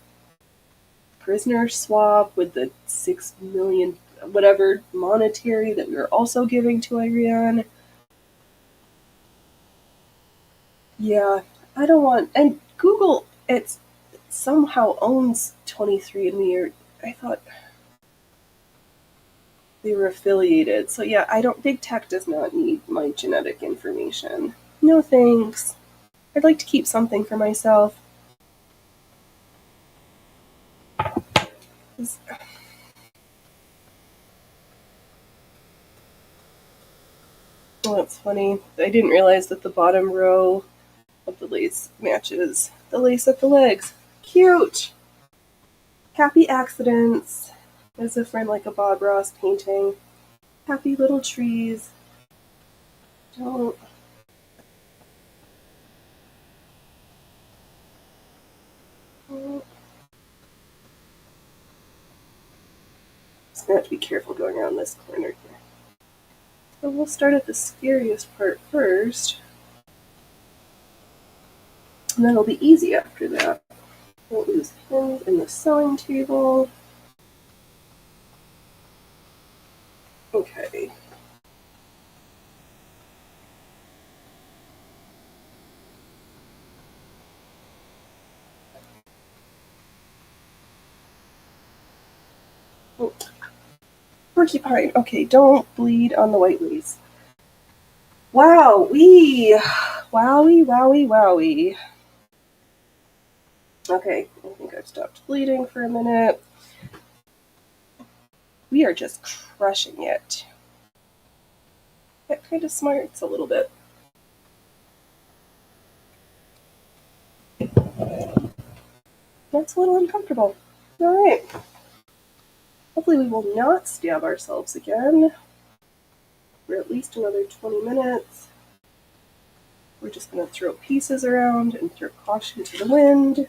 prisoner swap with the 6 million whatever monetary that we were also giving to Iran. Yeah, I don't want. And Google, it somehow owns 23andMe, or I thought they were affiliated. So yeah, I don't. Big tech does not need my genetic information. No thanks. I'd like to keep something for myself. Oh, that's funny. I didn't realize that the bottom row of the lace matches the lace at the legs. Cute! Happy accidents. As if I'm like a Bob Ross painting. Happy little trees. Don't. Just gonna have to be careful going around this corner here. So we'll start at the scariest part first. And then it'll be easy after that. Won't lose pins in the sewing table. Okay. Oh. Porcupine. Okay, don't bleed on the white lace. Wowee! Wowie, wowie, wowie. Okay, I think I've stopped bleeding for a minute. We are just crushing it. That kind of smarts a little bit. That's a little uncomfortable. Alright. Hopefully we will not stab ourselves again for at least another 20 minutes. We're just going to throw pieces around and throw caution to the wind.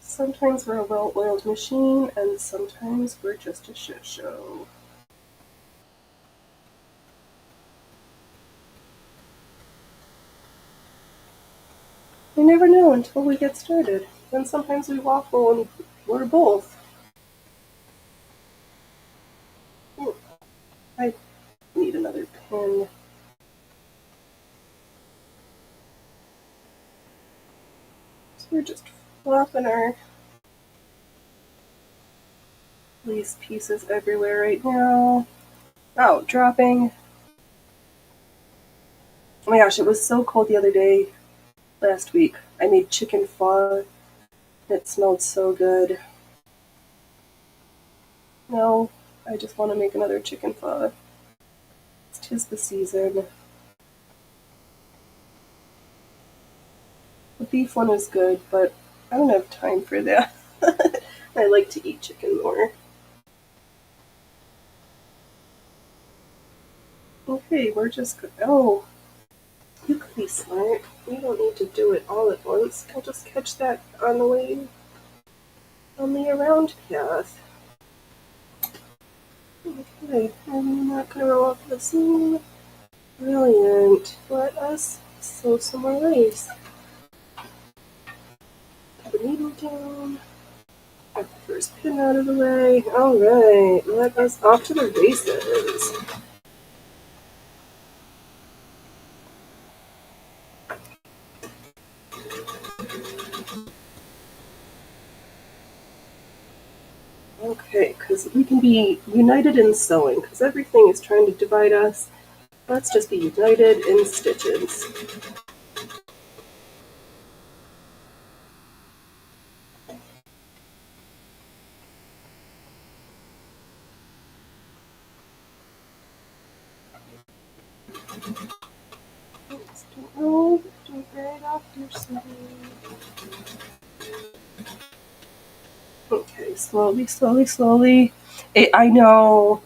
Sometimes we're a well-oiled machine, and sometimes we're just a shit show. We never know until we get started. Then sometimes we waffle and we're both. Ooh, I need another pin. So we're just flopping our lace pieces everywhere right now. Oh, dropping. Oh my gosh, it was so cold the other day, last week. I made chicken pho. It smelled so good. No, I just want to make another chicken pho. It's 'tis the season. The beef one is good, but I don't have time for that. I like to eat chicken more. Okay, we're just good. Oh, you could be smart. We don't need to do it all at once. I'll just catch that on the way on the around path. Okay, I'm not gonna roll off the seam. Brilliant. Let us sew some more lace. Put the needle down. Get the first pin out of the way. Alright, let us off to the races. Okay, because we can be united in sewing, because everything is trying to divide us. Let's just be united in stitches. Don't right off your sleeve. Okay, slowly, slowly, slowly. I know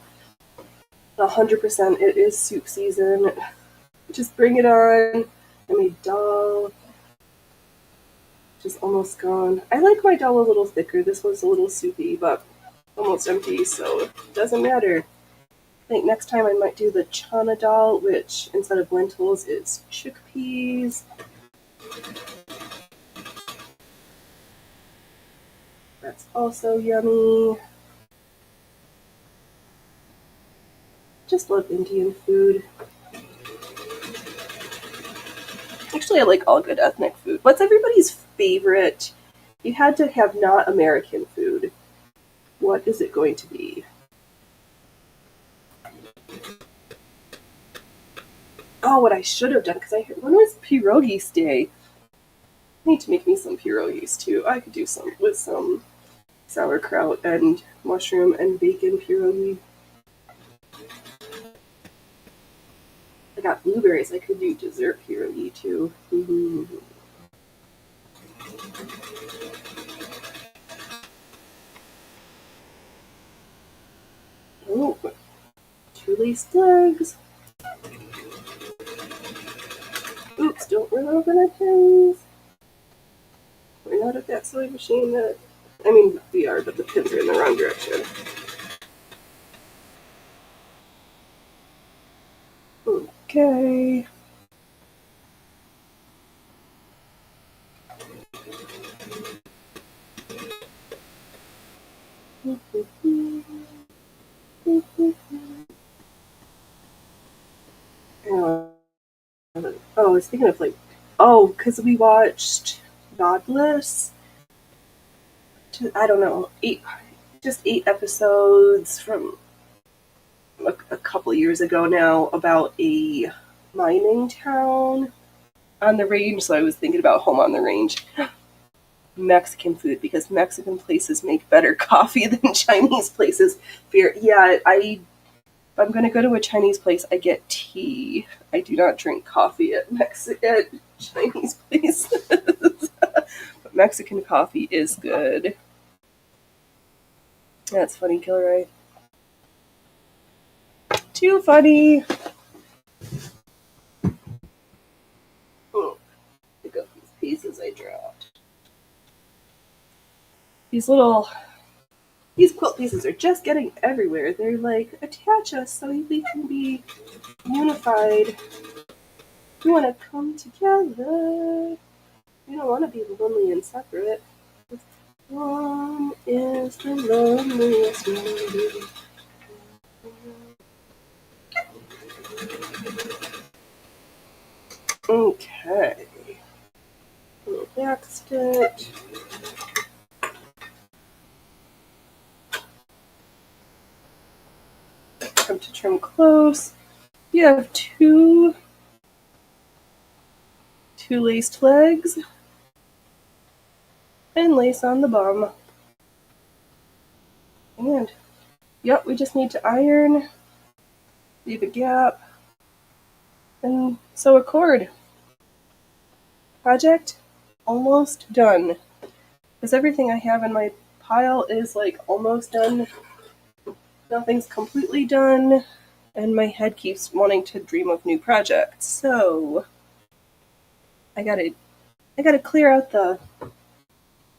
100% it is soup season. Just bring it on. I made dal. just almost gone. I like my dal a little thicker. This one's a little soupy, but almost empty, so it doesn't matter. I think next time I might do the chana dal, which instead of lentils is chickpeas. That's also yummy. Just love Indian food. Actually, I like all good ethnic food. What's everybody's favorite? You had to have not American food. What is it going to be? Oh, what I should have done, because when was pierogies day? I need to make me some pierogies too. I could do some with some sauerkraut and mushroom and bacon pierogi. I got blueberries. I could do dessert pierogi too. Mm-hmm. Oh, 2 laced legs. Oops, don't run over the pins. We're not at that sewing machine that... I mean, we are, but the pins are in the wrong direction. Okay. I was thinking of because we watched Godless. I don't know, 8 episodes from a couple years ago now about a mining town on the range. So I was thinking about Home on the Range. Mexican food, because Mexican places make better coffee than Chinese places. Yeah, if I'm gonna go to a Chinese place, I get tea. I do not drink coffee at Chinese places. But Mexican coffee is good. That's funny, Kilroy. Too funny. Oh, pick up these pieces I dropped. These quilt pieces are just getting everywhere. They're like, attach us so we can be unified. We want to come together. We don't want to be lonely and separate. One is the loneliest one. Okay. A little back stitch. Come to trim close. You have two laced legs and lace on the bum. And yep, we just need to iron, leave a gap, and sew a cord. Project almost done. Because everything I have in my pile is like almost done. Nothing's completely done, and my head keeps wanting to dream of new projects. So I gotta clear out the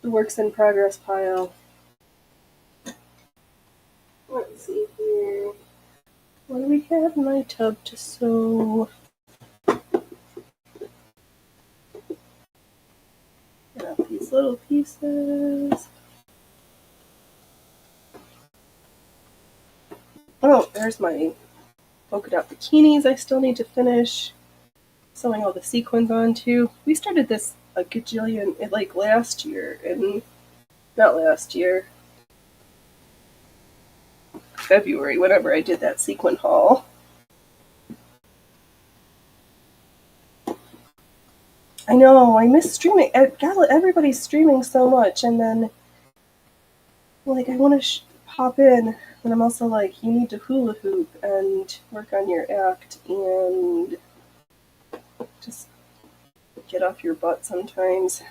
works in progress pile. Let's see here. What do we have in my tub to sew? Got these little pieces. Oh, there's my polka dot bikinis I still need to finish. Sewing all the sequins on too. We started this a gajillion, like last year, and not last year, February, whenever I did that sequin haul. I know, I miss streaming. Everybody's streaming so much, and then, like, I want to pop in, but I'm also like, you need to hula hoop and work on your act and just get off your butt sometimes.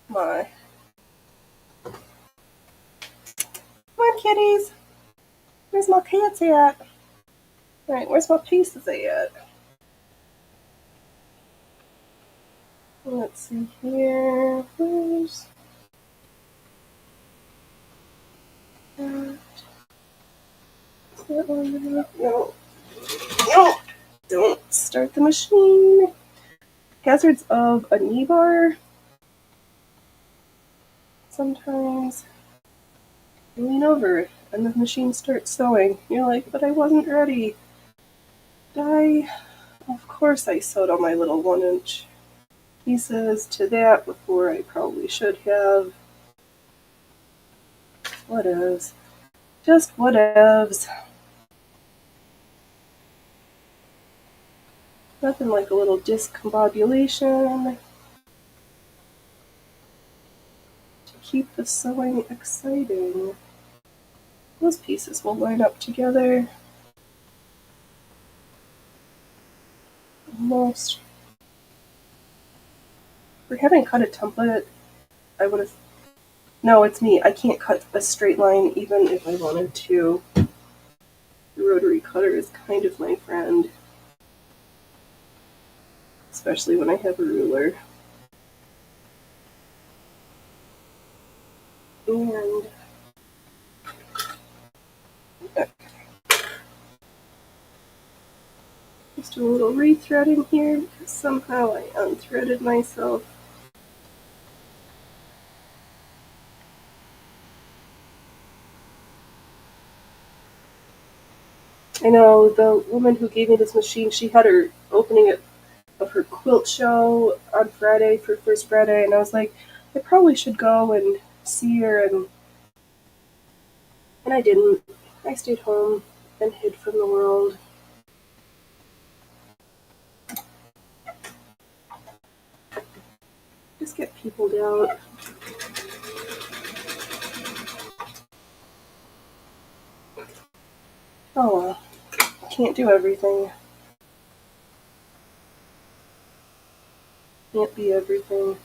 My. Come on, kitties. Where's my cats at? Alright, where's my pieces at? Let's see here. Where's that? Is that one? No. No! Don't start the machine. Hazards of a knee bar. Sometimes you lean over and the machine starts sewing. You're like, but I wasn't ready. Of course I sewed all my little 1-inch pieces to that before I probably should have. Whatevs. Just whatevs. Nothing like a little discombobulation to keep the sewing exciting. Those pieces will line up together almost. For having cut a template, I would have. No, it's me. I can't cut a straight line even if I wanted to. The rotary cutter is kind of my friend, especially when I have a ruler. And just do a little rethreading here because somehow I unthreaded myself. I know the woman who gave me this machine, she had her opening of her quilt show on Friday for First Friday, and I was like, I probably should go and see her, and I didn't. I stayed home and hid from the world. Just get peopled out. Oh well. Can't do everything. Can't be everything.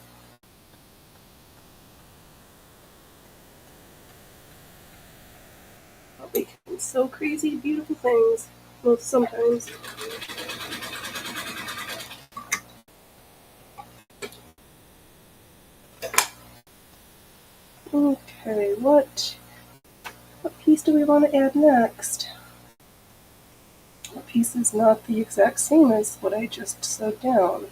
I'll make so crazy beautiful things. Well, sometimes. Okay, what piece do we want to add next? What piece is not the exact same as what I just sewed down?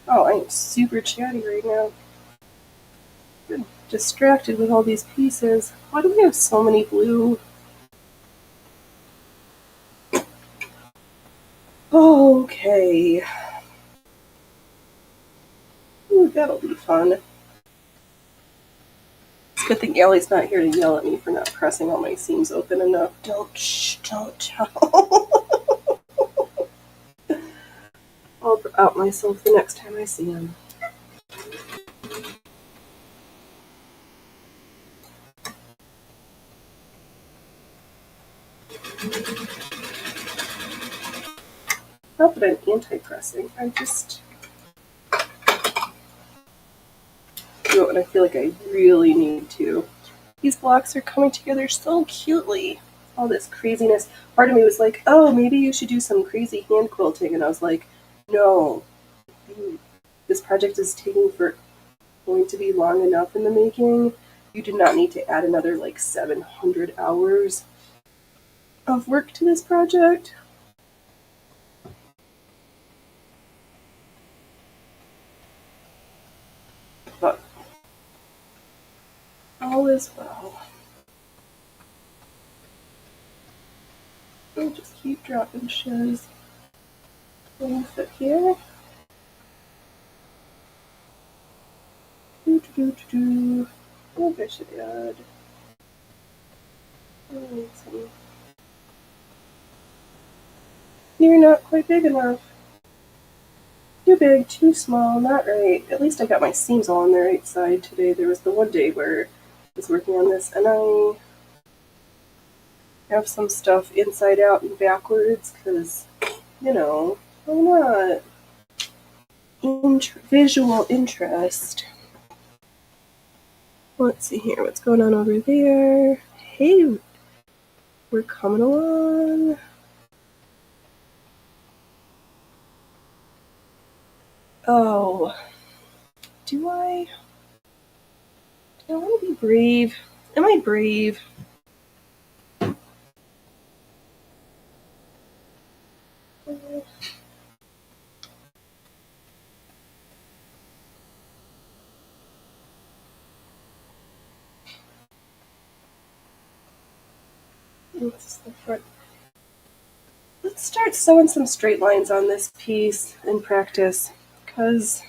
Oh, I'm super chatty right now. I'm distracted with all these pieces. Why do we have so many blue? Okay. Ooh, that'll be fun. It's a good thing Allie's not here to yell at me for not pressing all my seams open enough. Don't tell. I'll out myself the next time I see him. Not that I'm anti-pressing, I just do it when I feel like I really need to. These blocks are coming together so cutely. All this craziness. Part of me was like, oh, maybe you should do some crazy hand quilting. And I was like, no. This project is going to be long enough in the making. You do not need to add another like 700 hours of work to this project. But all is well. I'll just keep dropping shows. One foot here. Maybe I should add. Some. You're not quite big enough. Too big, too small, not right. At least I got my seams all on the right side today. There was the one day where I was working on this and I have some stuff inside out and backwards because, you know, why not? Visual interest. Let's see here, what's going on over there? Hey, we're coming along. Oh, do I want to be brave? Am I brave? This is the front. Let's start sewing some straight lines on this piece in practice, because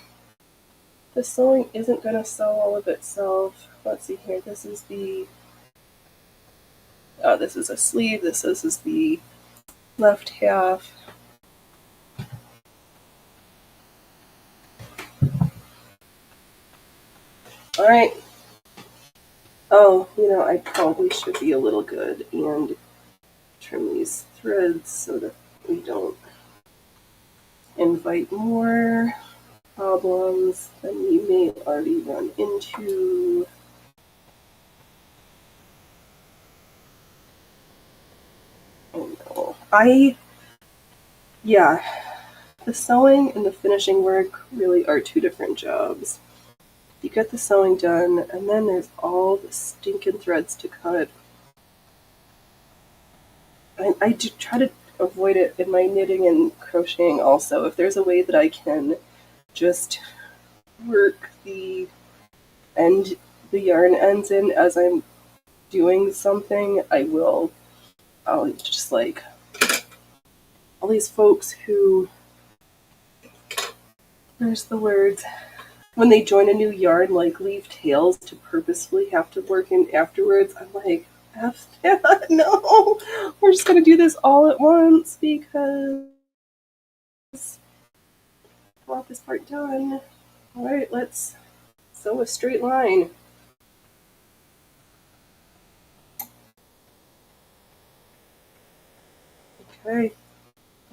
the sewing isn't going to sew all of itself. Let's see here, this is the, this is a sleeve, this is the left half. Alright. Oh, I probably should be a little good and trim these threads so that we don't invite more problems than we may already run into. Oh no. Yeah, the sewing and the finishing work really are two different jobs. You get the sewing done, and then there's all the stinking threads to cut. I do try to avoid it in my knitting and crocheting also. If there's a way that I can just work the yarn ends in as I'm doing something, I will. I'll just like all these folks who, there's the words, when they join a new yarn, like leave tails to purposefully have to work in afterwards. I'm like, F that, no, we're just gonna do this all at once because I want this part done. All right, let's sew a straight line. Okay,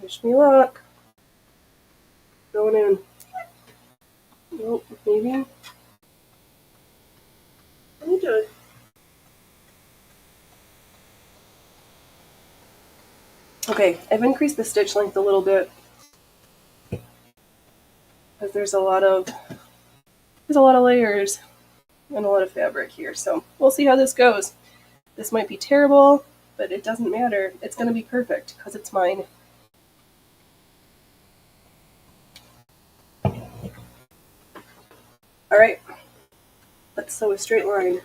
wish me luck. Going in. Nope, maybe. I need to. Okay, I've increased the stitch length a little bit because there's a lot of layers and a lot of fabric here. So we'll see how this goes. This might be terrible, but it doesn't matter. It's going to be perfect because it's mine. All right, let's sew a straight line.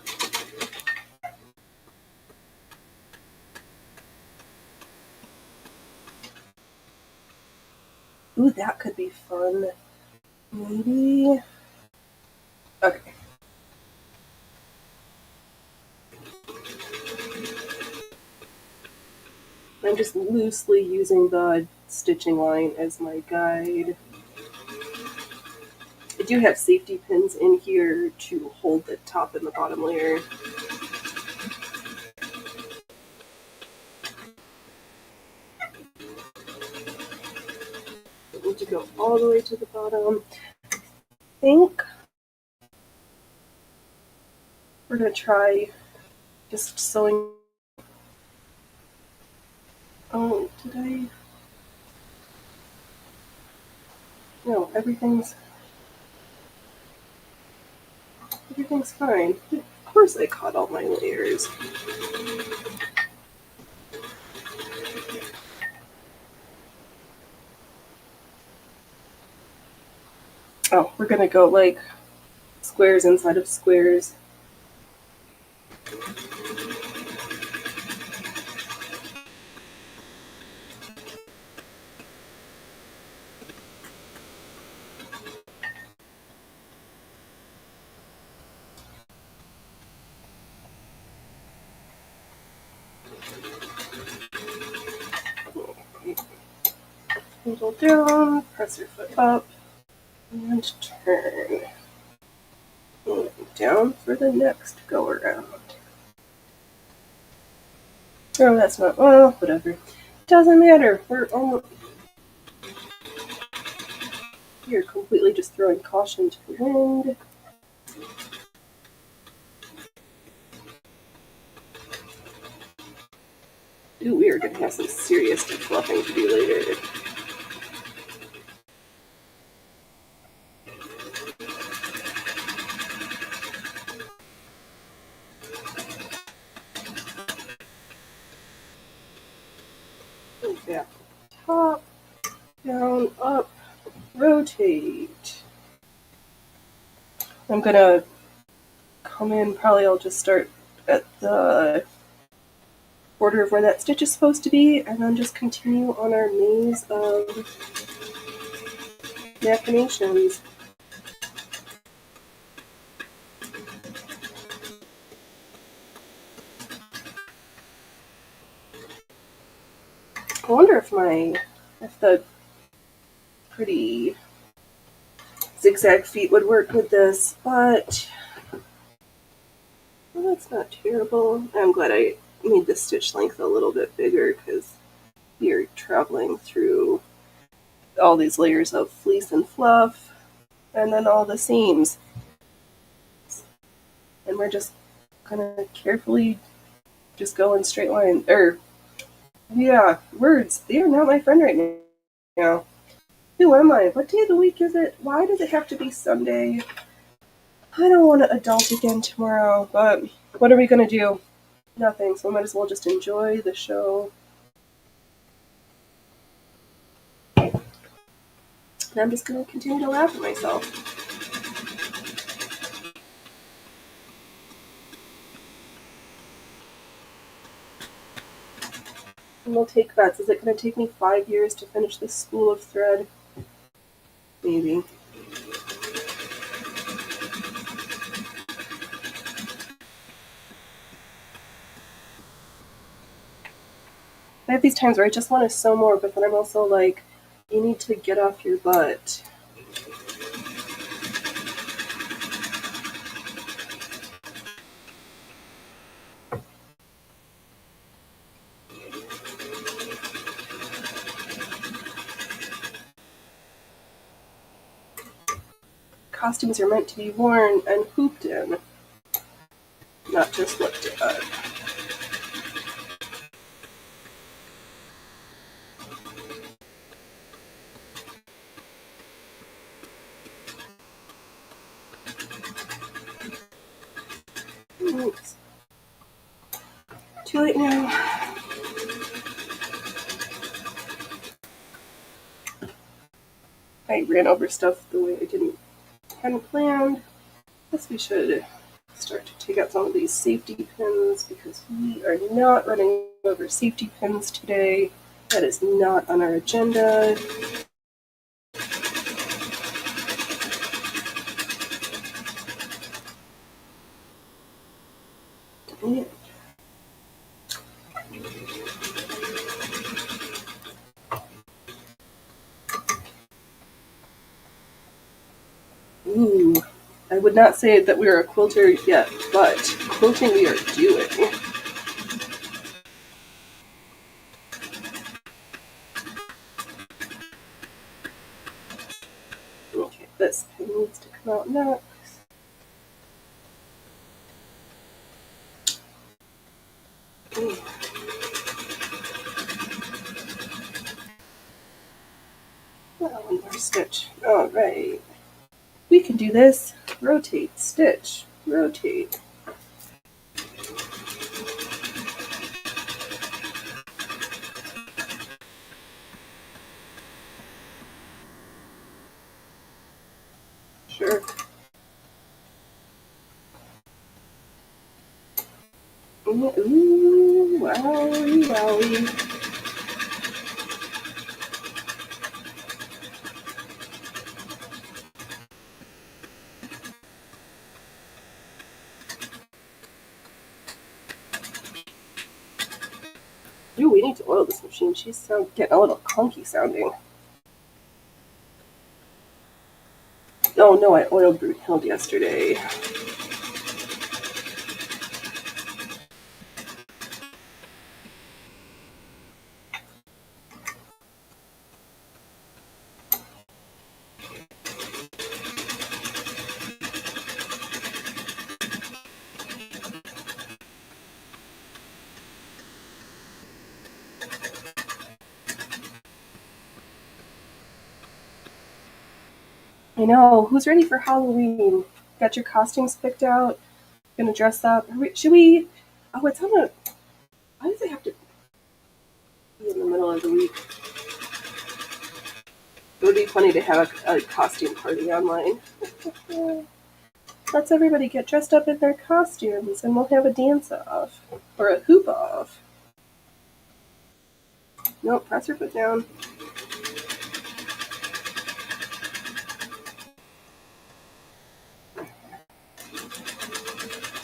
Ooh, that could be fun. Maybe. Okay. I'm just loosely using the stitching line as my guide. I do have safety pins in here to hold the top and the bottom layer. I need to go all the way to the bottom. I think we're going to try just sewing. Oh, did I? No, everything's fine. Of course I caught all my layers. Oh, we're gonna go like squares inside of squares. Needle down, press your foot up, and turn. And down for the next go around. Oh, that's not, well, whatever. Doesn't matter. You're completely just throwing caution to the wind. Ooh, we are gonna have some serious defluffing to do later. Back top, down, up, rotate. I'm gonna come in, probably I'll just start at the border of where that stitch is supposed to be, and then just continue on our maze of machinations. I wonder if the pretty zigzag feet would work with this, but well, that's not terrible. I'm glad I made the stitch length a little bit bigger because you're traveling through all these layers of fleece and fluff and then all the seams. And we're just gonna carefully just go in straight line. Yeah, words. They are not my friend right now. Who am I? What day of the week is it? Why does it have to be Sunday? I don't want to adult again tomorrow, but what are we gonna do? Nothing, so I might as well just enjoy the show. And I'm just gonna continue to laugh at myself. And we'll take bets. Is it gonna take me 5 years to finish this spool of thread? Maybe. I have these times where I just want to sew more, but then I'm also like, you need to get off your butt. Costumes are meant to be worn and hooped in, not just looked at. Oops. Too late now. I ran over stuff the way I hadn't planned. Guess we should start to take out some of these safety pins because we are not running over safety pins today. That is not on our agenda. Yeah. Ooh, I would not say that we are a quilter yet, but quilting we are doing. Okay, this pin needs to come out next. One more stitch. Alright. We can do this. Rotate, stitch, rotate. Sure. Ooh, wowie, wowie. Ooh, we need to oil this machine. She's getting a little clunky sounding. Oh no, I oiled Brunhilde yesterday. I know. Who's ready for Halloween? Got your costumes picked out? Gonna dress up? Should we? Oh, it's on a. Why does it have to be in the middle of the week? It would be funny to have a costume party online. Let's everybody get dressed up in their costumes and we'll have a dance off. Or a hoop off. Nope, press her foot down.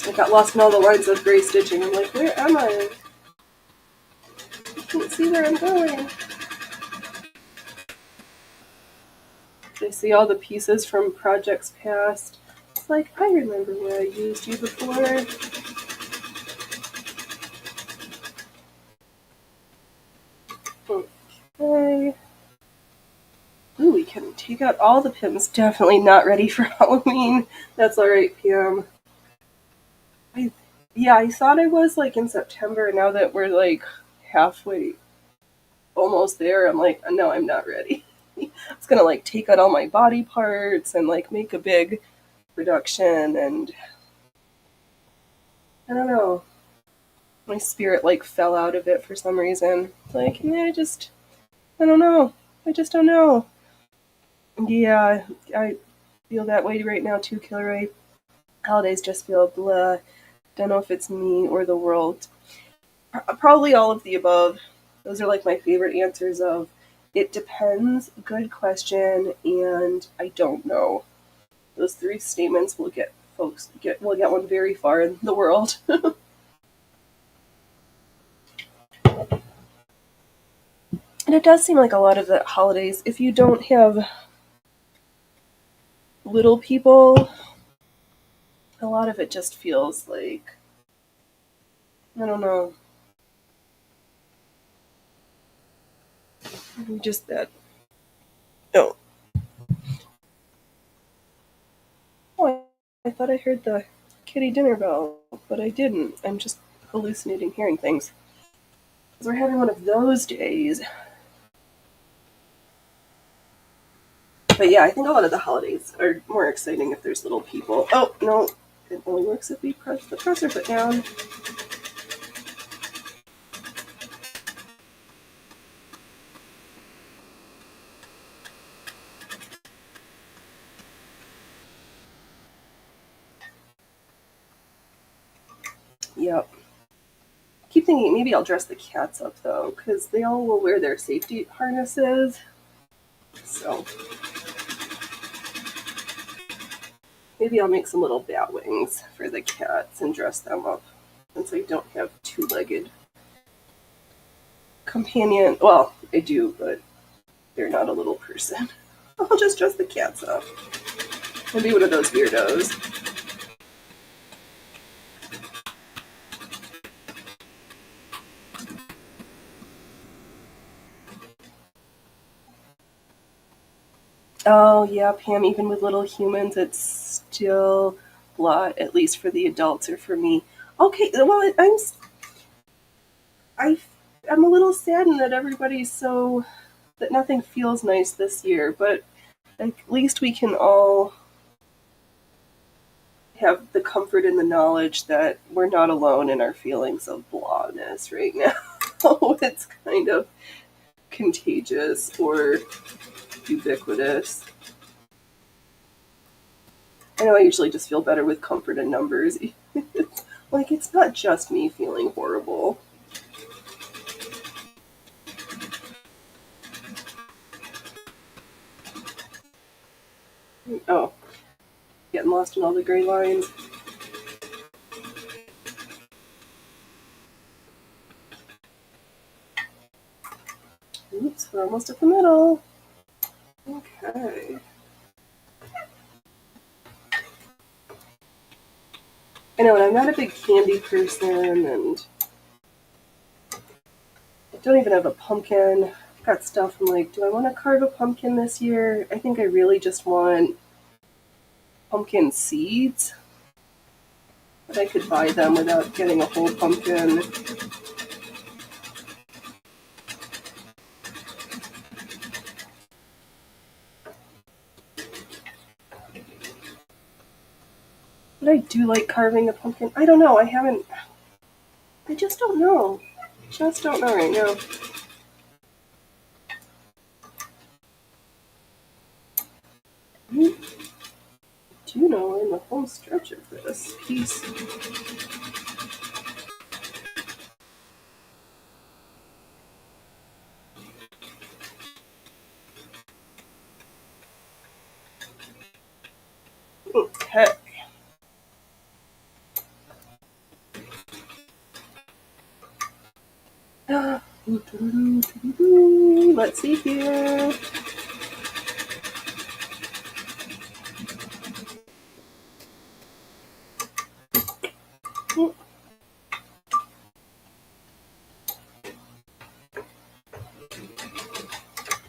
I got lost in all the lines of gray stitching. I'm like, where am I? I can't see where I'm going. I see all the pieces from projects past. It's like, I remember where I used you before. Okay. Ooh, we can take out all the Pims. Definitely not ready for Halloween. That's alright, PM. I thought I was like in September. Now that we're like halfway, almost there, I'm like, no, I'm not ready. It's gonna like take out all my body parts and like make a big production, and I don't know. My spirit like fell out of it for some reason. Like, I don't know. I just don't know. Yeah, I feel that way right now too, Kilroy. Holidays just feel blah. Don't know if it's me or the world. Probably all of the above. Those are like my favorite answers of it depends, good question, and I don't know. Those three statements will get one very far in the world. And it does seem like a lot of the holidays, if you don't have little people, a lot of it just feels like, I don't know, just that. Oh, oh, I thought I heard the kitty dinner bell, but I didn't. I'm just hallucinating hearing things. Because we're having one of those days. But yeah, I think a lot of the holidays are more exciting if there's little people. Oh, no. It only works if we press the presser foot down. Yep. Keep thinking maybe I'll dress the cats up though, because they all will wear their safety harnesses. So maybe I'll make some little bat wings for the cats and dress them up, since I don't have two-legged companion. Well, I do, but they're not a little person. I'll just dress the cats up and be one of those weirdos. Oh yeah, Pam. Even with little humans, it's still blah. At least for the adults or for me. Okay, well, I'm a little saddened that everybody's so that nothing feels nice this year. But at least we can all have the comfort and the knowledge that we're not alone in our feelings of blahness right now. It's kind of contagious or ubiquitous. I know I usually just feel better with comfort and numbers. Like, it's not just me feeling horrible. Oh, getting lost in all the gray lines. Oops, we're almost at the middle. Okay. I know, and I'm not a big candy person, and I don't even have a pumpkin. I've got stuff. I'm like, do I want to carve a pumpkin this year? I think I really just want pumpkin seeds. But I could buy them without getting a whole pumpkin. But I do like carving a pumpkin. I don't know. I just don't know. Just don't know right now. I do know we're in the home stretch of this piece. Okay. Let's see here.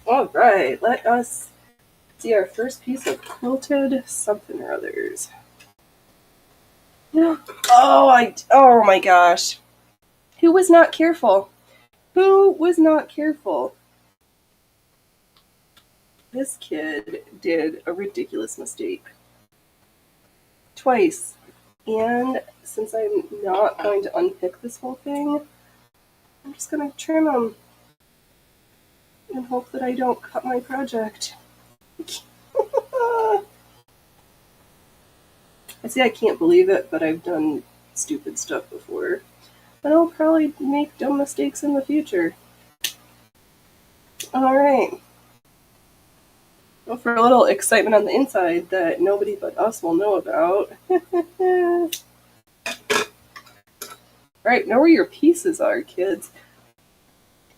All right, let us see our first piece of quilted something or others. Oh my gosh. Who was not careful? Who was not careful? This kid did a ridiculous mistake. Twice. And since I'm not going to unpick this whole thing, I'm just going to trim them and hope that I don't cut my project. I say I can't believe it, but I've done stupid stuff before. And I'll probably make dumb mistakes in the future. Alright. Well, for a little excitement on the inside that nobody but us will know about. Right, know where your pieces are, kids.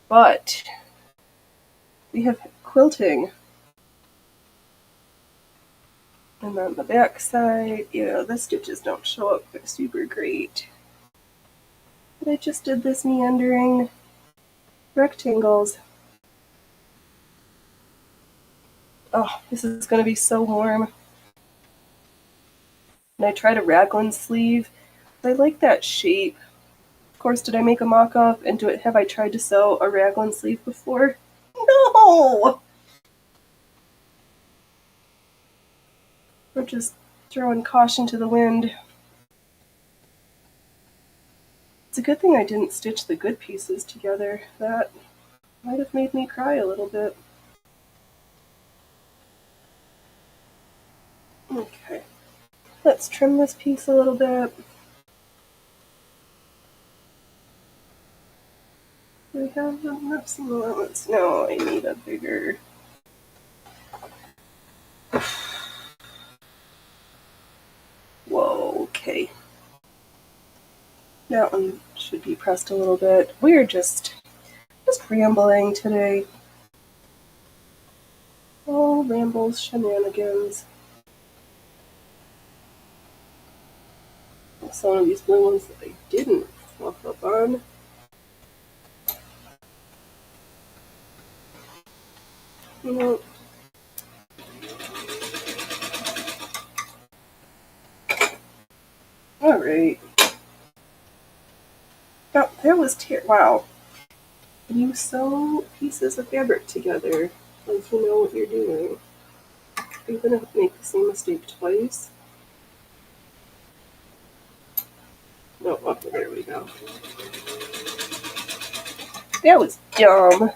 But we have quilting. And on the back side, the stitches don't show up super great. But I just did this meandering rectangles. Oh, this is going to be so warm. And I tried a raglan sleeve. I like that shape. Of course, did I make a mock-up and have I tried to sew a raglan sleeve before? No! We're just throwing caution to the wind. It's a good thing I didn't stitch the good pieces together. That might have made me cry a little bit. Okay, let's trim this piece a little bit. Do we have enough seam allowance? No, I need a bigger. Whoa, okay. That one should be pressed a little bit. We're just rambling today. Oh, rambles, shenanigans. Some of these blue ones that I didn't fluff up on. Nope. Alright. Oh, that was wow. When you sew pieces of fabric together, like you know what you're doing. Are you gonna make the same mistake twice? No, oh, there we go. That was dumb.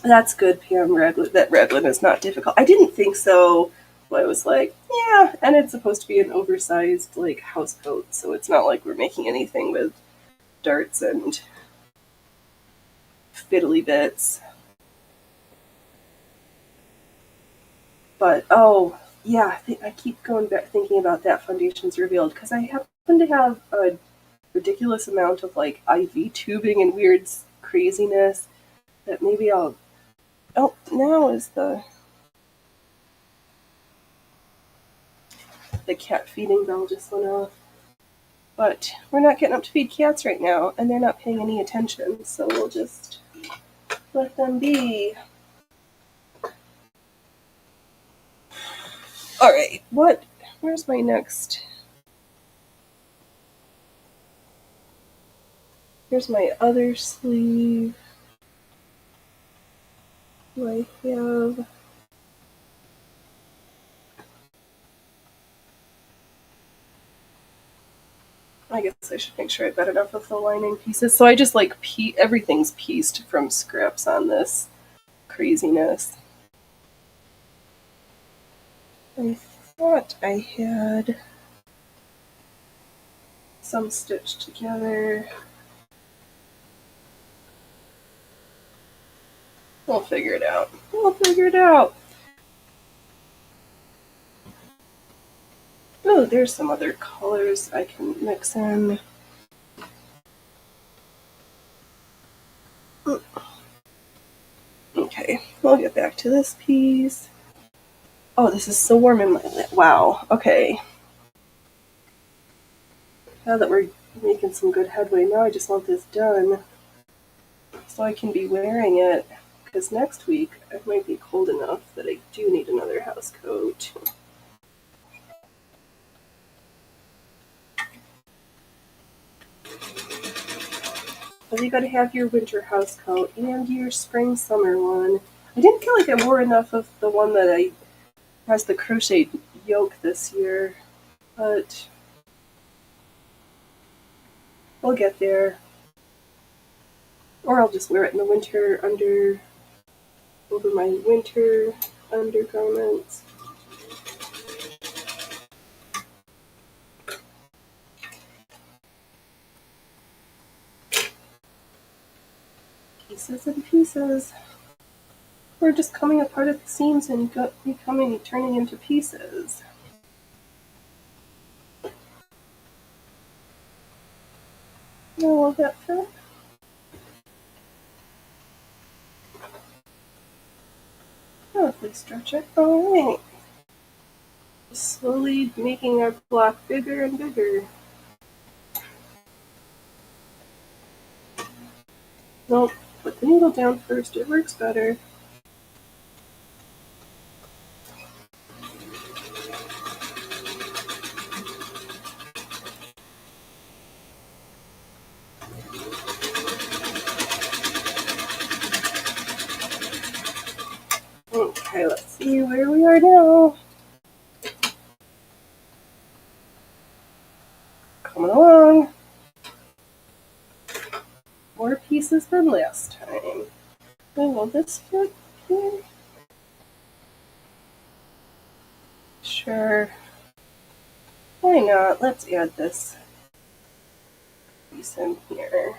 That's good, Pam. That raglan is not difficult. I didn't think so. But I was like, yeah, and it's supposed to be an oversized like house coat, so it's not like we're making anything with darts and fiddly bits. But oh yeah, I keep going back thinking about that foundation's revealed because I happen to have a ridiculous amount of like IV tubing and weird craziness that maybe I'll. Oh, now is the cat feeding bell just went off. But we're not getting up to feed cats right now, and they're not paying any attention, so we'll just let them be. Alright, where's my next? Here's my other sleeve. Do I have? I guess I should make sure I've got enough of the lining pieces. So I just like everything's pieced from scraps on this craziness. I thought I had some stitched together. We'll figure it out. We'll figure it out. Oh, there's some other colors I can mix in. Okay, we'll get back to this piece. Oh, this is so warm in my lip. Wow, okay. Now that we're making some good headway, now I just want this done so I can be wearing it, because next week it might be cold enough that I do need another house coat. But you gotta have your winter house coat and your spring summer one. I didn't feel like I wore enough of the one that has the crocheted yoke this year, but we'll get there. Or I'll just wear it in the winter over my winter undergarments. Pieces and pieces. We're just coming apart at the seams and turning into pieces. Oh, will that fit? Oh, if we stretch it, alright. Slowly making our block bigger and bigger. Nope, put the needle down first, it works better. Okay, let's see where we are now. Coming along. More pieces than last time. Oh, will this fit here? Sure. Why not? Let's add this piece in here.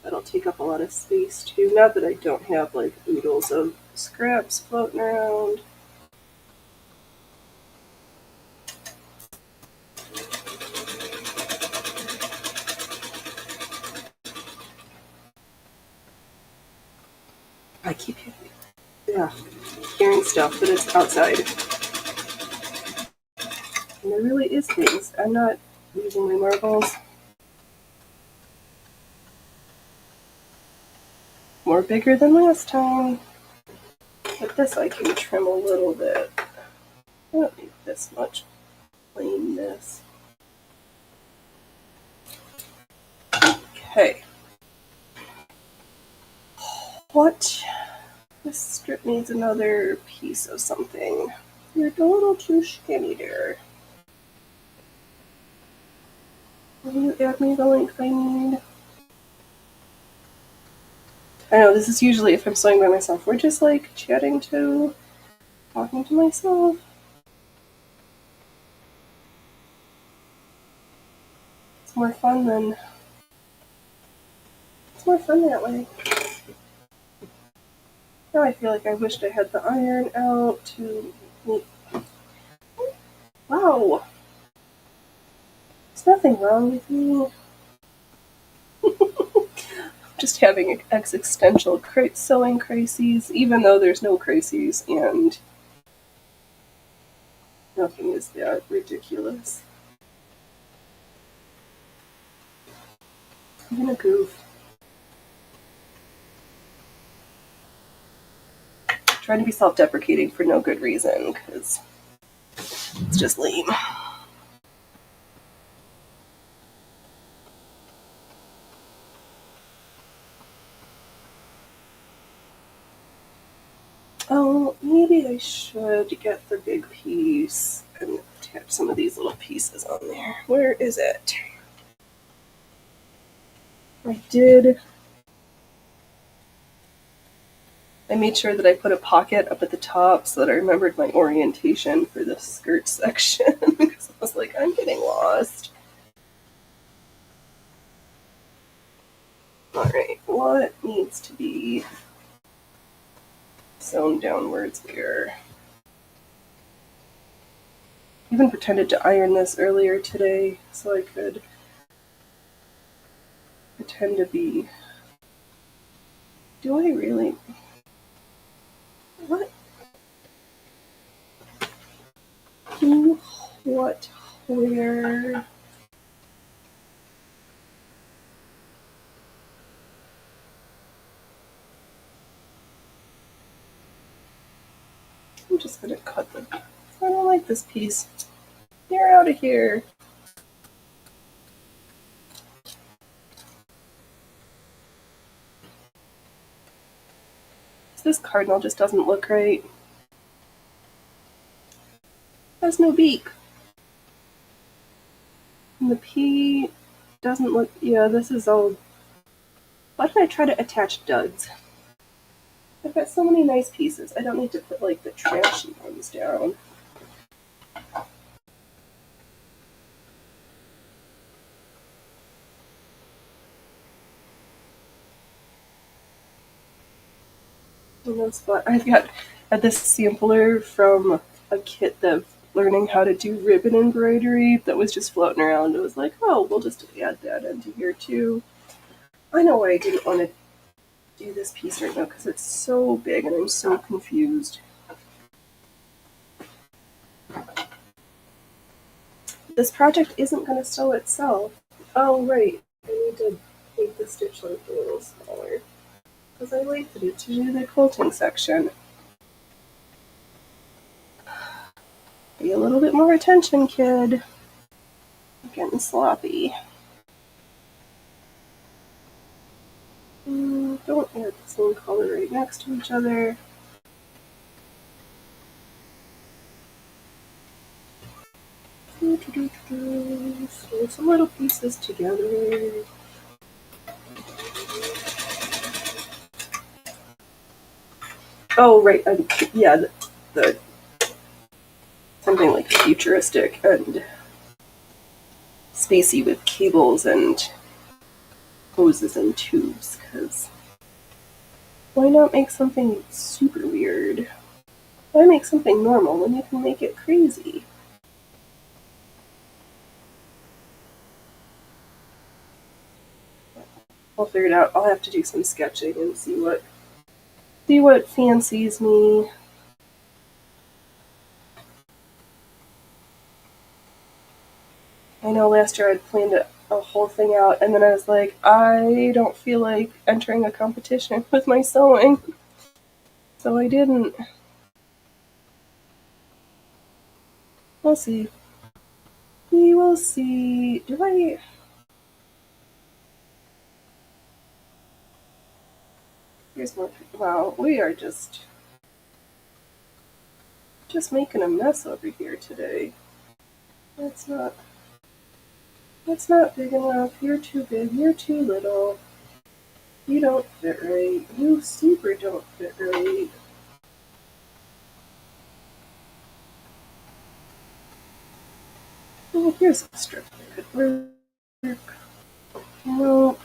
That'll take up a lot of space too. Not that I don't have like oodles of scraps floating around. I keep hearing stuff, but it's outside. And there really is things. I'm not using my marbles. More bigger than last time. But this I can trim a little bit. I don't need this much plainness. Okay. What? This strip needs another piece of something. You're a little too skinny there. Will you add me the length I need? I know, this is usually if I'm sewing by myself. We're just like talking to myself. It's more fun that way. Now I feel like I wished I had the iron out to make... Wow! There's nothing wrong with me. Just having existential sewing crises, even though there's no crises and nothing is that ridiculous. I'm gonna goof. Trying to be self-deprecating for no good reason, because it's just lame. Oh, maybe I should get the big piece and attach some of these little pieces on there. Where is it? I made sure that I put a pocket up at the top so that I remembered my orientation for the skirt section because I was like, I'm getting lost. Alright, what needs to be sewn downwards here? I even pretended to iron this earlier today so I could pretend to be... Do I really? What? Who? What? Where? I'm just gonna cut them. I don't like this piece. You're out of here. This cardinal just doesn't look right. It has no beak. And the P doesn't look... Yeah, this is all... Why did I try to attach duds? I've got so many nice pieces. I don't need to put, like, the trashy ones down. I've got this sampler from a kit of learning how to do ribbon embroidery that was just floating around. It was like, oh, we'll just add that into here too. I know why I didn't want to do this piece right now because it's so big and I'm so confused. This project isn't going to sew itself. Oh, right. I need to make the stitch length a little smaller because I lengthened it to do the quilting section. Pay a little bit more attention, kid. I'm getting sloppy. Don't add the same color right next to each other. Sew some little pieces together. Oh, right. Yeah, the something like futuristic and spacey with cables and hoses and tubes, because why not make something super weird? Why make something normal when you can make it crazy? I'll figure it out. I'll have to do some sketching and see what fancies me. I know last year I'd planned a whole thing out, and then I was like, I don't feel like entering a competition with my sewing. So I didn't. We'll see. We will see. Do I... Here's more. Wow, we are just making a mess over here today. That's not big enough. You're too big. You're too little. You don't fit right. You super don't fit right. Oh, here's a strip that could work. Nope.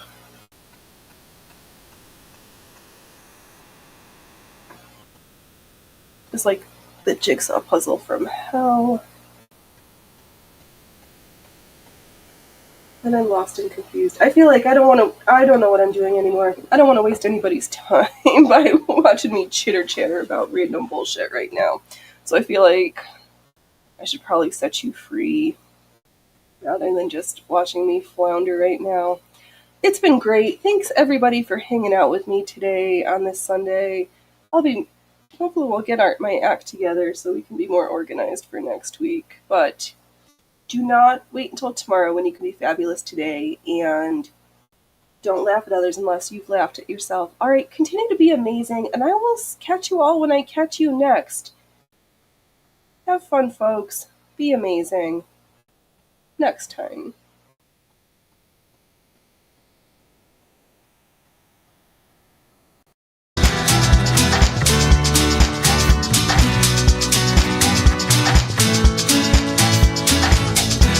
It's like the jigsaw puzzle from hell. And I'm lost and confused. I feel like I don't know what I'm doing anymore. I don't want to waste anybody's time by watching me chitter chatter about random bullshit right now. So I feel like I should probably set you free rather than just watching me flounder right now. It's been great. Thanks everybody for hanging out with me today on this Sunday. Hopefully we'll get my act together so we can be more organized for next week. But do not wait until tomorrow when you can be fabulous today and Don't laugh at others unless you've laughed at yourself. Alright, continue to be amazing, and I will catch you all when I catch you next. Have fun, folks. Be amazing. Next time.